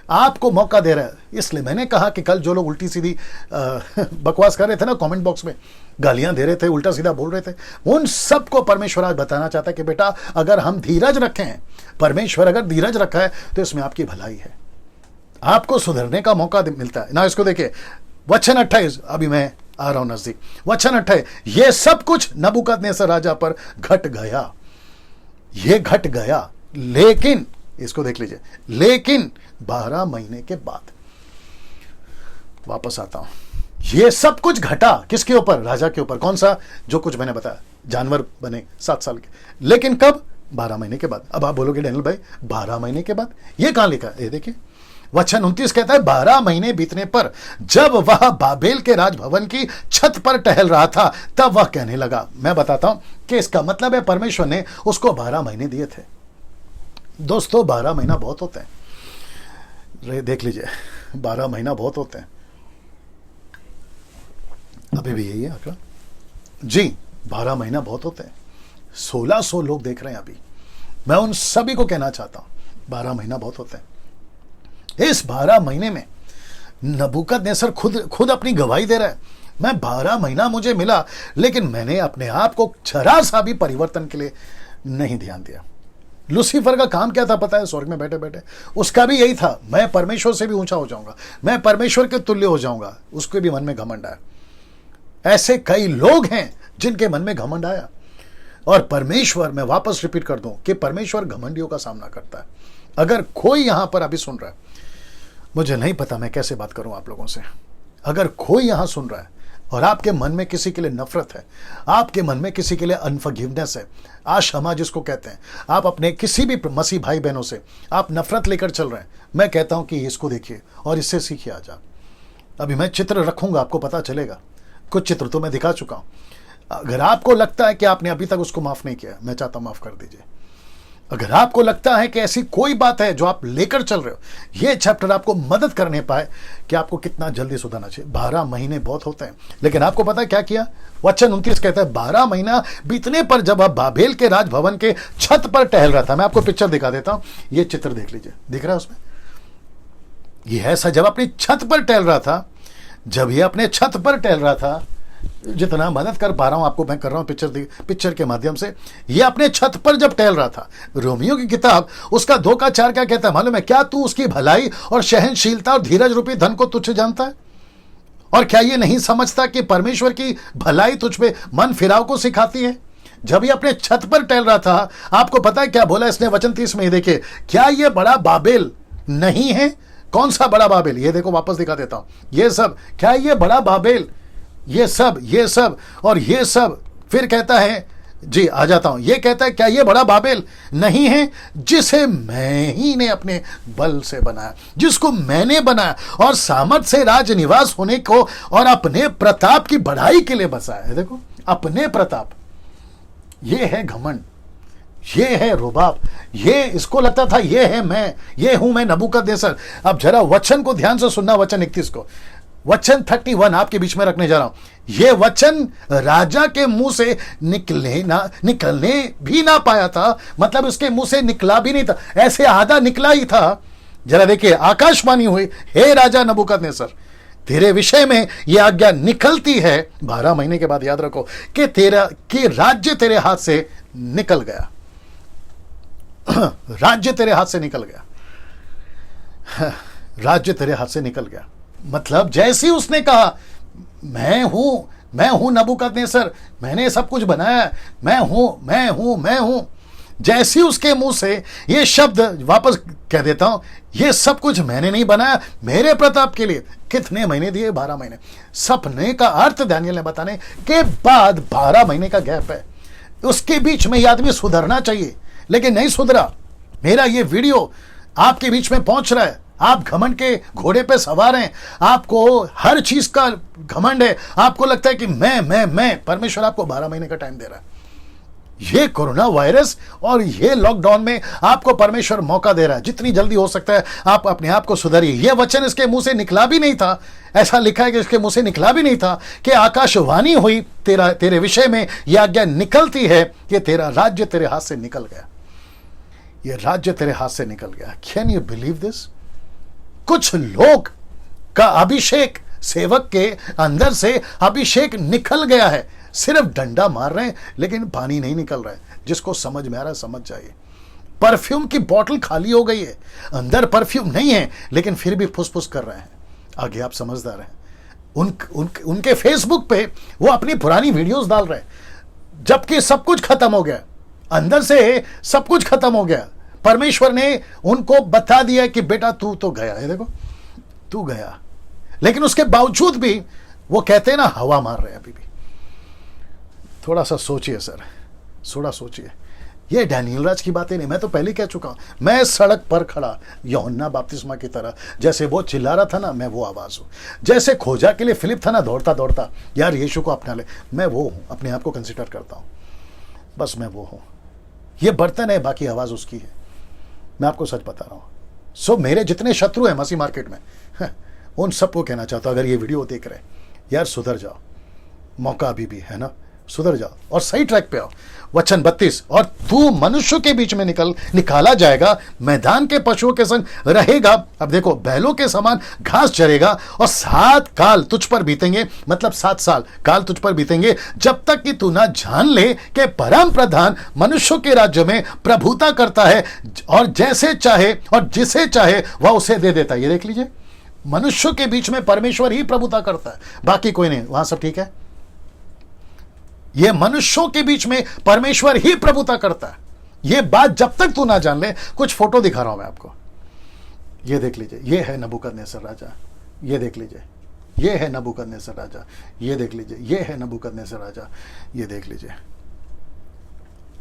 आपको मौका दे रहा है। इसलिए मैंने कहा कि कल जो लोग उल्टी सीधी बकवास कर रहे थे ना, कमेंट बॉक्स में गालियां दे रहे थे, उल्टा सीधा बोल रहे थे, उन सबको परमेश्वर आज बताना चाहता है कि बेटा, अगर हम धीरज रखे हैं, परमेश्वर अगर धीरज रखा है, तो इसमें आपकी भलाई है, आपको सुधरने का मौका मिलता है ना। इसको देखिए, वचन 28, अभी मैं आ रहा हूं नजदीक। वचन 28, ये सब कुछ नबूकदनेस्सर राजा पर घट गया, ये घट गया, लेकिन इसको देख लीजिए, लेकिन 12 महीने के बाद, वापस आता हूं, ये सब कुछ घटा किसके ऊपर? राजा के ऊपर। कौन सा? जो कुछ मैंने बताया, जानवर बने 7 साल के, लेकिन कब? 12 महीने के बाद। अब आप बोलोगे डैनियल भाई 12 महीने के बाद, ये कहां लिखा है? ये देखिए, वचन 29 कहता है, 12 महीने बीतने पर जब वह बाबेल के राजभवन की छत पर टहल रहा था, तब वह कहने लगा। मैं बताता हूं कि इसका मतलब है परमेश्वर ने उसको 12 महीने दिए थे। दोस्तों, 12 महीना बहुत होते हैं। देख लीजिए, 12 महीना बहुत होते हैं। अभी भी यही है आंकड़ा जी, 12 महीना बहुत होते हैं। 1600 लोग देख रहे हैं अभी। मैं उन सभी को कहना चाहता हूं, 12 महीना बहुत होते हैं। इस 12 महीने में नबूकदनेस्सर खुद अपनी गवाही दे रहा है, मैं 12 महीना मुझे मिला, लेकिन मैंने अपने आप को जरा सा भी परिवर्तन के लिए नहीं ध्यान दिया। लूसीफर का काम क्या था पता है? स्वर्ग में बैठे बैठे उसका भी यही था, मैं परमेश्वर से भी ऊंचा हो जाऊंगा, मैं परमेश्वर के तुल्य हो जाऊंगा। उसके भी मन में घमंड आया। ऐसे कई लोग हैं जिनके मन में घमंड आया, और परमेश्वर, मैं वापस रिपीट कर दूं कि परमेश्वर घमंडियों का सामना करता है। अगर कोई यहां पर अभी सुन रहा है, मुझे नहीं पता मैं कैसे बात करूं आप लोगों से, अगर कोई यहां सुन रहा है और आपके मन में किसी के लिए नफरत है, आपके मन में किसी के लिए अनफॉरगिवनेस है, क्षमा जिसको कहते हैं, आप अपने किसी भी मसीह भाई बहनों से आप नफरत लेकर चल रहे हैं, मैं कहता हूं कि इसको देखिए और इससे सीखिए आज आप। अभी मैं चित्र रखूंगा, आपको पता चलेगा। कुछ चित्र तो मैं दिखा चुका हूं। अगर आपको लगता है कि आपने अभी तक उसको माफ नहीं किया, मैं चाहता हूं माफ कर दीजिए। अगर आपको लगता है कि ऐसी कोई बात है जो आप लेकर चल रहे हो, ये चैप्टर आपको मदद करने पाए कि आपको कितना जल्दी सुधरना चाहिए। 12 महीने बहुत होते हैं, लेकिन आपको पता है क्या किया? वचन 29 कहता है 12 महीना बीतने पर जब आप बाबेल के राजभवन के छत पर टहल रहा था। मैं आपको पिक्चर दिखा देता हूं, ये चित्र देख लीजिए, दिख रहा है उसमें? ये ऐसा जब अपनी छत पर टहल रहा था, जब ये अपने छत पर टहल रहा था, जितना मदद कर पा रहा हूं आपको मैं कर रहा हूं पिक्चर के माध्यम से। ये अपने छत पर जब टहल रहा था, रोमियो की किताब उसका 2 का 4 क्या कहता है मालूम है? क्या तू उसकी भलाई और सहनशीलता और धीरज रूपी धन को तुच्छ जानता है? और क्या ये नहीं समझता कि परमेश्वर की भलाई तुझ पे मन फिराव को सिखाती है? जब ये अपने छत पर टहल रहा था, आपको पता है क्या बोला इसने? वचन 30 में देखिए, क्या ये बड़ा बाबेल नहीं है? कौन सा बड़ा बाबेल? ये देखो, वापस दिखा देता हूं। ये सब, क्या ये बड़ा बाबेल? ये सब और ये सब। फिर कहता है, जी आ जाता हूं, ये कहता है क्या ये बड़ा बाबेल नहीं है जिसे मैं ही ने अपने बल से बनाया, जिसको मैंने बनाया और सामर्थ से राज निवास होने को और अपने प्रताप की बढ़ाई के लिए बसाया है। देखो, अपने प्रताप, ये है घमंड, ये है रुबाब, ये इसको लगता था ये है मैं, ये हूं मैं नबूकदनेस्सर। अब जरा वचन को ध्यान से सुनना, वचन 31 को, वचन 31 आपके बीच में रखने जा रहा हूं। यह वचन राजा के मुंह से निकलने भी ना पाया था, मतलब इसके मुंह से निकला भी नहीं था, ऐसे आधा निकला ही था। जरा देखिए, आकाशवाणी हुई, हे राजा नबूकदनेस्सर, तेरे विषय में यह आज्ञा निकलती है 12 महीने के बाद, याद रखो, कि राज्य तेरे हाथ से निकल गया। राज्य तेरे हाथ से निकल गया, राज्य तेरे हाथ से निकल गया। मतलब जैसे उसने कहा मैं हूं नबूकदनेस्सर, मैंने सब कुछ बनाया, मैं हूं, जैसे उसके मुंह से ये शब्द, वापस कह देता हूं, ये सब कुछ मैंने नहीं बनाया, मेरे प्रताप के लिए। कितने महीने दिए? 12 महीने। सपने का अर्थ दानियल ने बताने के बाद 12 महीने का गैप है। उसके बीच में ये आदमी सुधरना चाहिए, लेकिन नहीं सुधरा। मेरा ये वीडियो आपके बीच में पहुंच रहा है, आप घमंड के घोड़े पे सवार हैं, आपको हर चीज का घमंड है, आपको लगता है कि मैं। परमेश्वर आपको 12 महीने का टाइम दे रहा है। ये कोरोना वायरस और ये लॉकडाउन में आपको परमेश्वर मौका दे रहा है, जितनी जल्दी हो सकता है आप अपने आप को सुधारिए। यह वचन इसके मुंह से निकला भी नहीं था, ऐसा लिखा है कि इसके मुंह से निकला भी नहीं था कि आकाशवाणी हुई, तेरे विषय में यह आज्ञा निकलती है कि तेरा राज्य तेरे हाथ से निकल गया। यह राज्य तेरे हाथ से निकल गया। Can you believe this? कुछ लोग का अभिषेक, सेवक के अंदर से अभिषेक निकल गया है, सिर्फ डंडा मार रहे हैं लेकिन पानी नहीं निकल रहा है। जिसको समझ में आ रहा है समझ जाइए। परफ्यूम की बोतल खाली हो गई है, अंदर परफ्यूम नहीं है, लेकिन फिर भी फुसफुस कर रहे हैं। आगे आप समझदार हैं। उनके फेसबुक पे वो अपनी पुरानी वीडियोस डाल रहे हैं, जबकि सब कुछ खत्म हो गया, अंदर से सब कुछ खत्म हो गया। परमेश्वर ने उनको बता दिया कि बेटा तू तो गया है, देखो तू गया, लेकिन उसके बावजूद भी वो कहते हैं ना, हवा मार रहे हैं अभी भी। थोड़ा सा सोचिए सर, थोड़ा सोचिए। ये डैनियल राज की बातें नहीं, मैं तो पहले कह चुका हूं। मैं सड़क पर खड़ा यूहन्ना बपतिस्मा की तरह, जैसे वो चिल्ला रहा था ना, मैं वो आवाज हूं। जैसे खोजा के लिए फिलिप था ना, दौड़ता दौड़ता यार यीशु को अपना ले, मैं वो हूं, अपने आप को कंसिडर करता हूं, बस मैं वो हूं। ये बर्तन है, बाकी आवाज उसकी है। मैं आपको सच बता रहा हूं। सो मेरे जितने शत्रु हैं मसीह मार्केट में, उन सबको कहना चाहता हूं, अगर ये वीडियो देख रहे हैं, यार सुधर जाओ, मौका अभी भी है ना। सुधर जाओ और सही ट्रैक पे आओ। वचन 32, और तू मनुष्य के बीच में निकाला जाएगा, मैदान के पशुओं के संग रहेगा। अब देखो, बैलों के समान घास चरेगा, और 7 काल तुझ पर बीतेंगे, मतलब 7 साल काल तुझ पर बीतेंगे, जब तक कि तू ना जान ले कि परम प्रधान मनुष्यों के राज्य में प्रभुता करता है, और जैसे चाहे और जिसे चाहे वह उसे दे देता है। ये देख लीजिए, मनुष्यों के बीच में परमेश्वर ही प्रभुता करता है, बाकी कोई नहीं। वहां सब ठीक है। ये मनुष्यों के बीच में परमेश्वर ही प्रभुता करता है। ये बात जब तक तू ना जान ले, कुछ फोटो दिखा रहा हूं मैं आपको, ये देख लीजिए। ये है नबूकदनेस्सर राजा, ये देख लीजिए। ये है नबूकदनेस्सर राजा, ये देख लीजिए। ये है नबूकदनेस्सर राजा, ये देख लीजिए।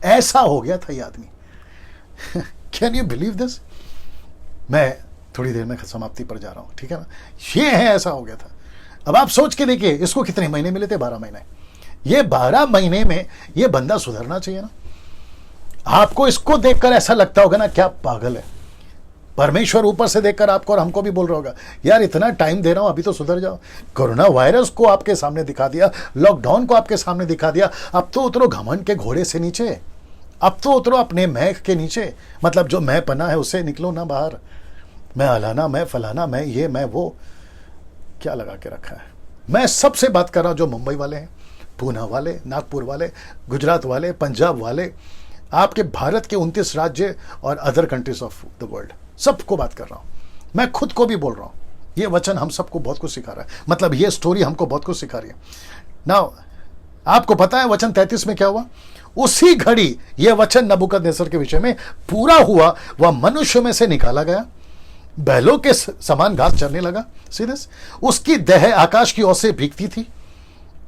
ऐसा हो गया था ये आदमी। Can you believe this? मैं थोड़ी देर में समाप्ति पर जा रहा हूं, ठीक है ना। ये है, ऐसा हो गया था। अब आप सोच के देखिए, इसको कितने महीने मिले थे? 12 महीने। ये 12 महीने में ये बंदा सुधरना चाहिए ना। आपको इसको देखकर ऐसा लगता होगा ना, क्या पागल है। परमेश्वर ऊपर से देखकर आपको और हमको भी बोल रहा होगा, यार इतना टाइम दे रहा हूं, अभी तो सुधर जाओ। कोरोना वायरस को आपके सामने दिखा दिया, लॉकडाउन को आपके सामने दिखा दिया। अब तो उतरो घमंड के घोड़े से नीचे, अब तो उतरो अपने मैं के नीचे, मतलब जो मैं पना है उससे निकलो ना बाहर। मैं अलाना, मैं फलाना, मैं ये, मैं वो, क्या लगा के रखा है। मैं सबसे बात कर रहा हूं, जो मुंबई वाले हैं, पूना वाले, नागपुर वाले, गुजरात वाले, पंजाब वाले, आपके भारत के 29 राज्य और other countries of the world, सबको बात कर रहा हूं। मैं खुद को भी बोल रहा हूं। ये वचन हम सबको बहुत कुछ सिखा रहा है, मतलब ये स्टोरी हमको बहुत कुछ सिखा रही है। नाउ आपको पता है वचन 33 में क्या हुआ? उसी घड़ी यह वचन नबूकदनेस्सर के विषय में पूरा हुआ। वह मनुष्य में से निकाला गया, बैलों के समान घास चरने लगा। सीधे उसकी देह आकाश की ओर से भीगती थी,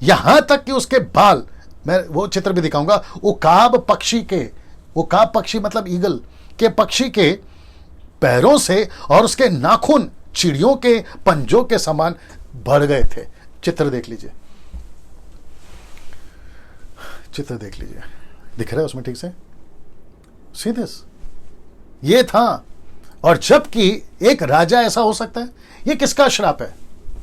यहां तक कि उसके बाल, मैं वो चित्र भी दिखाऊंगा, उकाब पक्षी के, उकाब पक्षी मतलब ईगल के पक्षी के पैरों से, और उसके नाखून चिड़ियों के पंजों के समान बढ़ गए थे। चित्र देख लीजिए, चित्र देख लीजिए, दिख रहा है उसमें ठीक से? सीधे ये था। और जबकि एक राजा ऐसा हो सकता है, ये किसका श्राप है?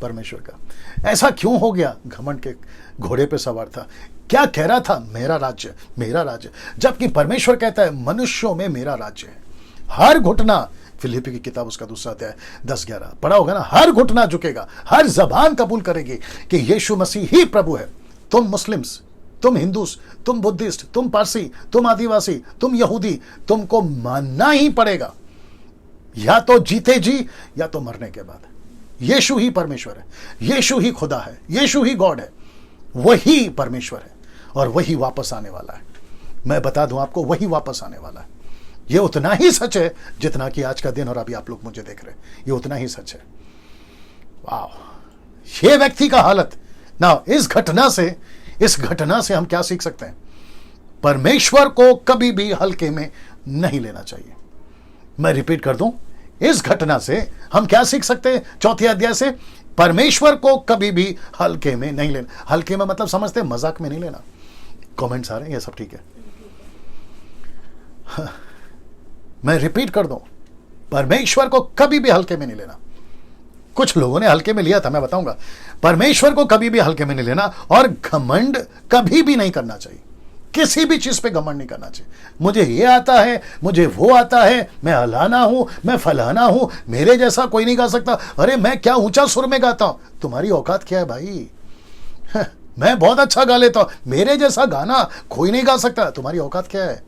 परमेश्वर का। ऐसा क्यों हो गया? घमंड के घोड़े पे सवार था, क्या कह रहा था? मेरा राज्य, मेरा राज्य। जबकि परमेश्वर कहता है मनुष्यों में मेरा राज्य है। हर घुटना, फिलिप्पी की किताब उसका 2 अध्याय 10-11 पढ़ा होगा ना, हर घुटना झुकेगा, हर जबान कबूल करेगी कि यीशु मसीह ही प्रभु है। तुम मुस्लिम्स, तुम हिंदूस, तुम बुद्धिस्ट, तुम पारसी, तुम आदिवासी, तुम यहूदी, तुमको मानना ही पड़ेगा, या तो जीते जी या तो मरने के बाद। यीशु ही परमेश्वर है, यीशु ही खुदा है, यीशु ही गॉड है, वही परमेश्वर है, और वही वापस आने वाला है। मैं बता दूं आपको, वही वापस आने वाला है। ये उतना ही सच है जितना कि आज का दिन और अभी आप लोग मुझे देख रहे हैं, ये उतना ही सच है। वाह, ये व्यक्ति का हालत ना, इस घटना से हम क्या सीख सकते हैं? परमेश्वर को कभी भी हल्के में नहीं लेना चाहिए। मैं रिपीट कर दूं, इस घटना से हम क्या सीख सकते हैं? 4 अध्याय से, परमेश्वर को कभी भी हल्के में नहीं लेना। हल्के में मतलब समझते हैं, मजाक में नहीं लेना। कमेंट्स आ रहे हैं, ये सब ठीक है। हाँ, मैं रिपीट कर दूं, परमेश्वर को कभी भी हल्के में नहीं लेना। कुछ लोगों ने हल्के में लिया था, मैं बताऊंगा। परमेश्वर को कभी भी हल्के में नहीं लेना, और घमंड कभी भी नहीं करना चाहिए। किसी भी चीज पे घमंड नहीं करना चाहिए। मुझे ये आता है, मुझे वो आता है, मैं अलाना हूं, मैं फलाना हूं, मेरे जैसा कोई नहीं गा सकता। अरे मैं क्या ऊंचा सुर में गाता हूं, तुम्हारी औकात क्या है भाई? मैं बहुत अच्छा गा लेता हूं, मेरे जैसा गाना कोई नहीं गा सकता, तुम्हारी औकात क्या है?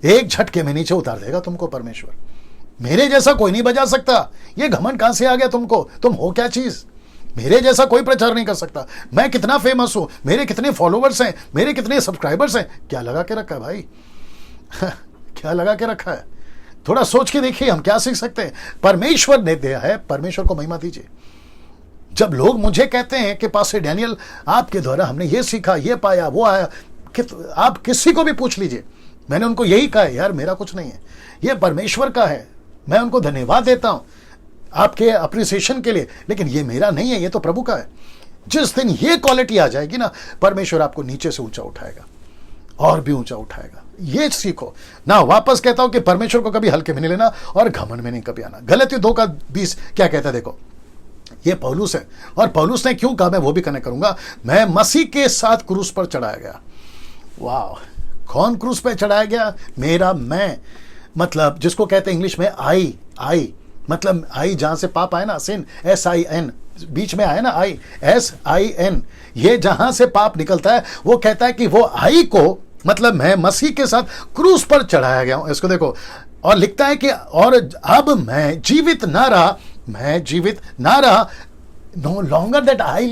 एक झटके में नीचे उतार देगा तुमको परमेश्वर। मेरे जैसा कोई नहीं बजा सकता। ये घमंड कहां से आ गया तुमको? तुम हो क्या चीज? मेरे जैसा कोई प्रचार नहीं कर सकता। मैं कितना फेमस हूं, मेरे कितने फॉलोवर्स हैं, मेरे कितने सब्सक्राइबर्स हैं, क्या लगा के रखा है भाई? क्या लगा के रखा है? थोड़ा सोच के देखिए, हम क्या सीख सकते हैं? परमेश्वर ने दिया है, परमेश्वर को महिमा दीजिए। जब लोग मुझे कहते हैं कि पास्टर डैनियल, आपके द्वारा हमने ये सीखा, ये पाया, वो आया, आप किसी को भी पूछ लीजिए, मैंने उनको यही कहा है, यार मेरा कुछ नहीं है, ये परमेश्वर का है। मैं उनको धन्यवाद देता हूं आपके अप्रिसिएशन के लिए, लेकिन ये मेरा नहीं है, ये तो प्रभु का है। जिस दिन ये क्वालिटी आ जाएगी ना, परमेश्वर आपको नीचे से ऊंचा उठाएगा और भी ऊंचा उठाएगा। ये सीखो ना। वापस कहता हूं कि परमेश्वर को कभी हल्के में नहीं लेना और घमंड में नहीं कभी आना। गलती 2:20 क्या कहता है देखो, ये पौलुस है। और पौलुस ने क्यों कहा, मैं वो भी कनेक्ट करूंगा, मैं मसीह के साथ क्रूस पर चढ़ाया गया। वाह, कौन क्रूस पे चढ़ाया गया? मेरा मैं, मतलब जिसको कहते हैं इंग्लिश में आई, मतलब आई जहां से पाप आए ना, सिन, SIN, बीच में आया ना आई, SIN, ये जहां से पाप निकलता है, वो कहता है कि वो आई को, मतलब मैं मसीह के साथ क्रूस पर चढ़ाया गया हूं। इसको देखो, और लिखता है कि और अब मैं जीवित ना रहा, no longer that I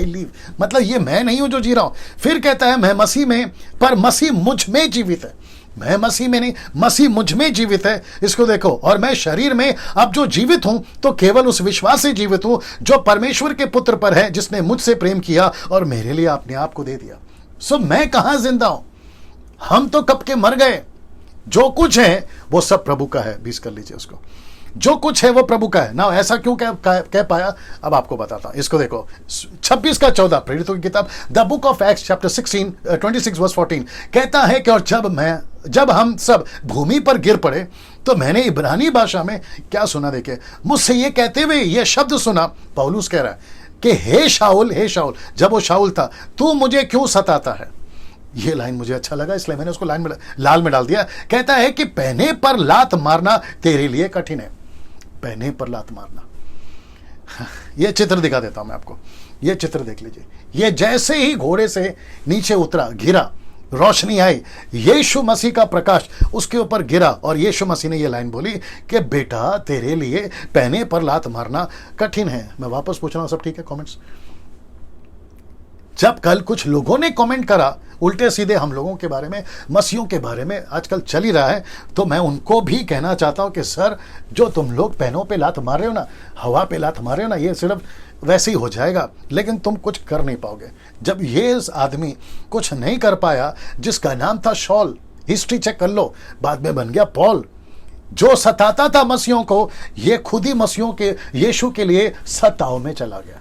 live, मतलब ये मैं नहीं हूं जो जी रहा हूं। फिर कहता है मैं मसीह में, पर मसीह मुझ में जीवित है। मैं मसीह में नहीं, मसीह मुझ में जीवित है। इसको देखो, और मैं शरीर में अब जो जीवित हूं तो केवल उस विश्वास से जीवित हूं जो परमेश्वर के पुत्र पर है, जिसने मुझसे प्रेम किया और मेरे लिए अपने आप को दे दिया। सो मैं कहां जिंदा हूं? हम तो कब के मर गए। जो कुछ है वो सब प्रभु का है। 20 कर लीजिए उसको, जो कुछ है वो प्रभु का है ना। ऐसा क्यों कह पाया, अब आपको बताता हूं। इसको देखो, 26:14 प्रेरितों की किताब, the book of acts chapter 26:14 कहता है कि और जब हम सब भूमि पर गिर पड़े तो मैंने इब्रानी भाषा में क्या सुना, देखे मुझसे ये कहते हुए ये शब्द सुना। पौलुस कह रहा है कि हे शाऊल, जब वो शाऊल था, तू मुझे क्यों सताता है। ये लाइन मुझे अच्छा लगा, इसलिए मैंने उसको लाल में डाल दिया। कहता है कि पहने पर लात मारना तेरे लिए कठिन है। पहने पर लात मारना, ये चित्र दिखा देता हूं मैं आपको, ये चित्र देख लीजिए। ये जैसे ही घोड़े से नीचे उतरा, गिरा, रोशनी आई, यीशु मसीह का प्रकाश उसके ऊपर गिरा, और यीशु मसीह ने ये लाइन बोली कि बेटा तेरे लिए पहने पर लात मारना कठिन है। मैं वापस पूछ रहा हूं, सब ठीक है? कमेंट्स। जब कल कुछ लोगों ने कमेंट करा उल्टे सीधे हम लोगों के बारे में, मसीहों के बारे में आजकल चल ही रहा है, तो मैं उनको भी कहना चाहता हूं कि सर, जो तुम लोग पैनों पे लात मार रहे हो ना, हवा पे लात मार रहे हो ना, ये सिर्फ वैसे ही हो जाएगा, लेकिन तुम कुछ कर नहीं पाओगे। जब ये आदमी कुछ नहीं कर पाया, जिसका नाम था शॉल, हिस्ट्री चेक कर लो, बाद में बन गया पॉल, जो सताता था मसीहों को, ये खुद ही मसीहों के, यीशु के लिए सताव में चला गया।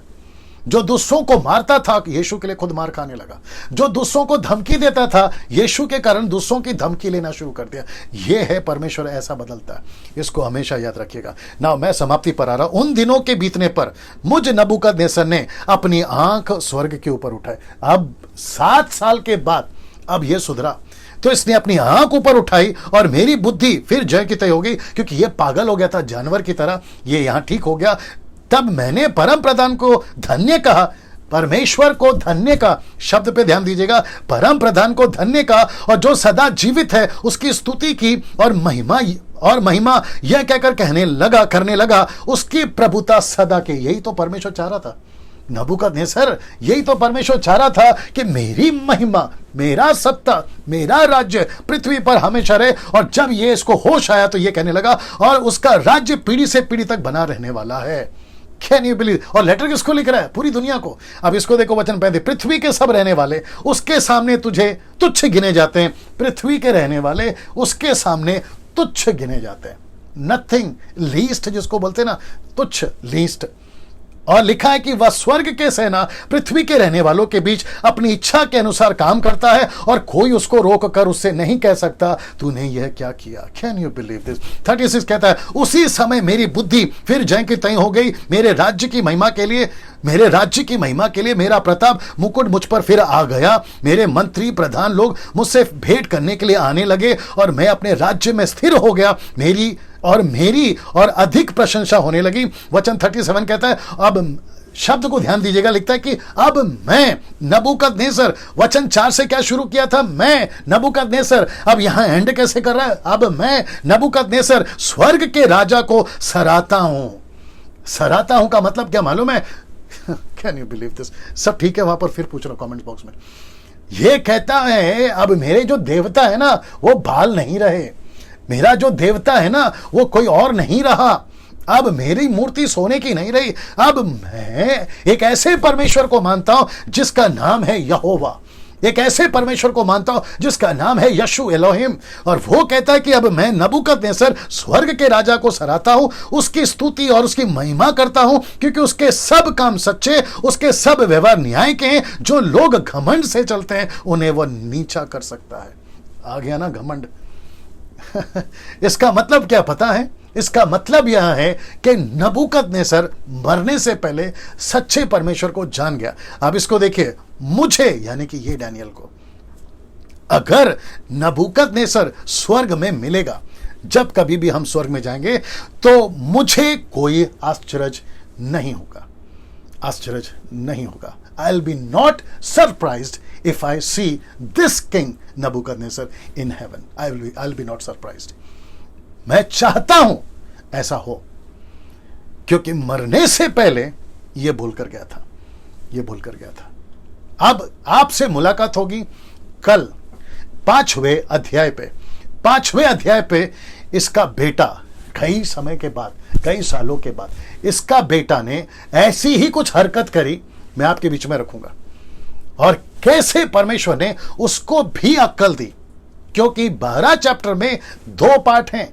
जो दूसरों को मारता था, यीशु के लिए खुद मार खाने लगा। जो दूसरों को धमकी देता था, यीशु के कारण दूसरों की धमकी लेना शुरू कर दिया। यह है परमेश्वर, ऐसा बदलता है। इसको हमेशा याद रखिएगा ना। मैं समाप्ति पर आ रहा हूं। उन दिनों के बीतने पर मुझ नबूकदनेस्सर ने अपनी आंख स्वर्ग के ऊपर उठाई। अब 7 साल के बाद अब यह सुधरा, तो इसने अपनी आंख ऊपर उठाई और मेरी बुद्धि फिर जय की तय हो गई, क्योंकि यह पागल हो गया था जानवर की तरह, ये यहां ठीक हो गया। तब मैंने परम प्रधान को धन्य कहा, परमेश्वर को धन्य का शब्द पे ध्यान दीजिएगा, परम प्रधान को धन्य का, और जो सदा जीवित है उसकी स्तुति की और महिमा यह कहकर करने लगा, उसकी प्रभुता सदा के। यही तो परमेश्वर चाह रहा था नबूकदनेस्सर, यही तो परमेश्वर चाह रहा था कि मेरी महिमा, मेरा सत्ता, मेरा राज्य पृथ्वी पर हमेशा रहे। और जब ये इसको होश आया तो ये कहने लगा, और उसका राज्य पीढ़ी से पीढ़ी तक बना रहने वाला है। Can you believe? और लेटर किसको लिख रहा है? पूरी दुनिया को। अब इसको देखो, वचन 35, पृथ्वी के सब रहने वाले उसके सामने तुझे तुच्छ गिने जाते हैं। पृथ्वी के रहने वाले उसके सामने तुच्छ गिने जाते हैं। नथिंग, लीस्ट जिसको बोलते हैं ना, तुच्छ, लीस्ट। और लिखा है कि वह स्वर्ग के सेना पृथ्वी के रहने वालों के बीच अपनी इच्छा के अनुसार काम करता है, और कोई उसको रोक कर उससे नहीं कह सकता तूने यह क्या किया। Can you believe this? 36 कहता है, उसी समय मेरी बुद्धि फिर जय की तय हो गई। मेरे राज्य की महिमा के लिए मेरा प्रताप मुकुट मुझ पर फिर आ गया। मेरे मंत्री प्रधान लोग मुझसे भेंट करने के लिए आने लगे, और मैं अपने राज्य में स्थिर हो गया। मेरी और अधिक प्रशंसा होने लगी। वचन 37 कहता है, अब शब्द को ध्यान दीजिएगा, लिखता है कि अब मैं नबूकदनेस्सर, वचन 4 से क्या शुरू किया था? मैं नबूकदनेस्सर, अब यहां एंड कैसे कर रहा है? अब मैं नबूकदनेस्सर स्वर्ग के राजा को सराहता हूं का मतलब क्या मालूम है? Can you believe this? सब ठीक है? वहां पर फिर पूछ रहा हूं कमेंट बॉक्स में। ये कहता है, अब मेरे जो देवता है ना, वो बाल नहीं रहे। मेरा जो देवता है ना, वो कोई और नहीं रहा। अब मेरी मूर्ति सोने की नहीं रही। अब मैं एक ऐसे परमेश्वर को मानता हूं जिसका नाम है यहोवा, एक ऐसे परमेश्वर को मानता हूं जिसका नाम है यशु एलोहिम। और वो कहता है कि अब मैं नबूकदनेस्सर स्वर्ग के राजा को सराहता हूं, उसकी स्तुति और उसकी महिमा करता हूं, क्योंकि उसके सब काम सच्चे, उसके सब व्यवहार न्याय के हैं। जो लोग घमंड से चलते हैं उन्हें वो नीचा कर सकता है। आ गया ना घमंड? इसका मतलब क्या पता है? इसका मतलब यह है कि नबूकदनेस्सर मरने से पहले सच्चे परमेश्वर को जान गया। अब इसको देखिए, मुझे यानी कि ये डैनियल को, अगर नबूकदनेस्सर स्वर्ग में मिलेगा, जब कभी भी हम स्वर्ग में जाएंगे, तो मुझे कोई आश्चर्य नहीं होगा, आश्चर्य नहीं होगा। I will be not surprised if I see this king Nebuchadnezzar in heaven. I'll be not surprised. मैं चाहता हूं ऐसा हो, क्योंकि मरने से पहले ये भूल कर गया था, ये भूल कर गया था। अब आपसे मुलाकात होगी कल 5वें अध्याय पे। 5वें अध्याय पे इसका बेटा कई समय के बाद, कई सालों के बाद, इसका बेटा ने ऐसी ही कुछ हरकत करी, मैं आपके बीच में रखूंगा, और कैसे परमेश्वर ने उसको भी अक्ल दी। क्योंकि 12 चैप्टर में 2 पार्ट हैं,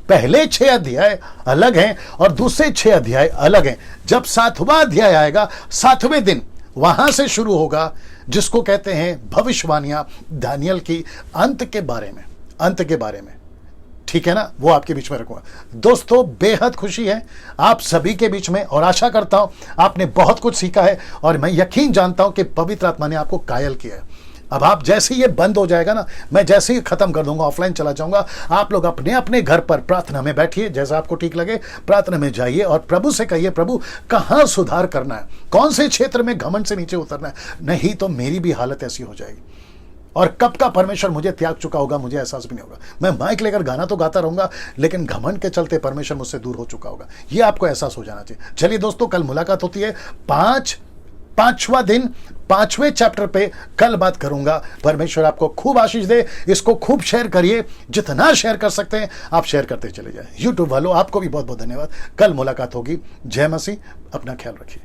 पहले 6 अध्याय अलग हैं और दूसरे 6 अध्याय अलग हैं। जब 7वां अध्याय आएगा, 7वें दिन वहां से शुरू होगा, जिसको कहते हैं भविष्यवाणियां दानियल की अंत के बारे में, अंत के बारे में। ठीक है ना, वो आपके बीच में रखूंगा। दोस्तों, बेहद खुशी है आप सभी के बीच में, और आशा करता हूं आपने बहुत कुछ सीखा है, और मैं यकीन जानता हूं कि पवित्र आत्मा ने आपको कायल किया है। अब आप जैसे ही ये बंद हो जाएगा ना, मैं जैसे ही खत्म कर दूंगा, ऑफलाइन चला जाऊंगा, आप लोग अपने अपने घर पर प्रार्थना में बैठिए, जैसा आपको ठीक लगे प्रार्थना में जाइए और प्रभु से कहिए, प्रभु कहां सुधार करना है, कौन से क्षेत्र में घमंड से नीचे उतरना है, नहीं तो मेरी भी हालत ऐसी हो जाएगी, और कब का परमेश्वर मुझे त्याग चुका होगा, मुझे एहसास भी नहीं होगा। मैं माइक लेकर गाना तो गाता रहूंगा, लेकिन घमंड के चलते परमेश्वर मुझसे दूर हो चुका होगा, ये आपको एहसास हो जाना चाहिए। चलिए दोस्तों, कल मुलाकात होती है। 5वां दिन 5वें चैप्टर पे कल बात करूंगा। परमेश्वर आपको खूब आशीष दे। इसको खूब शेयर करिए, जितना शेयर कर सकते हैं आप शेयर करते चले जाए। यूट्यूब वालों, आपको भी बहुत बहुत धन्यवाद। कल मुलाकात होगी। जय मसीह, अपना ख्याल रखिए।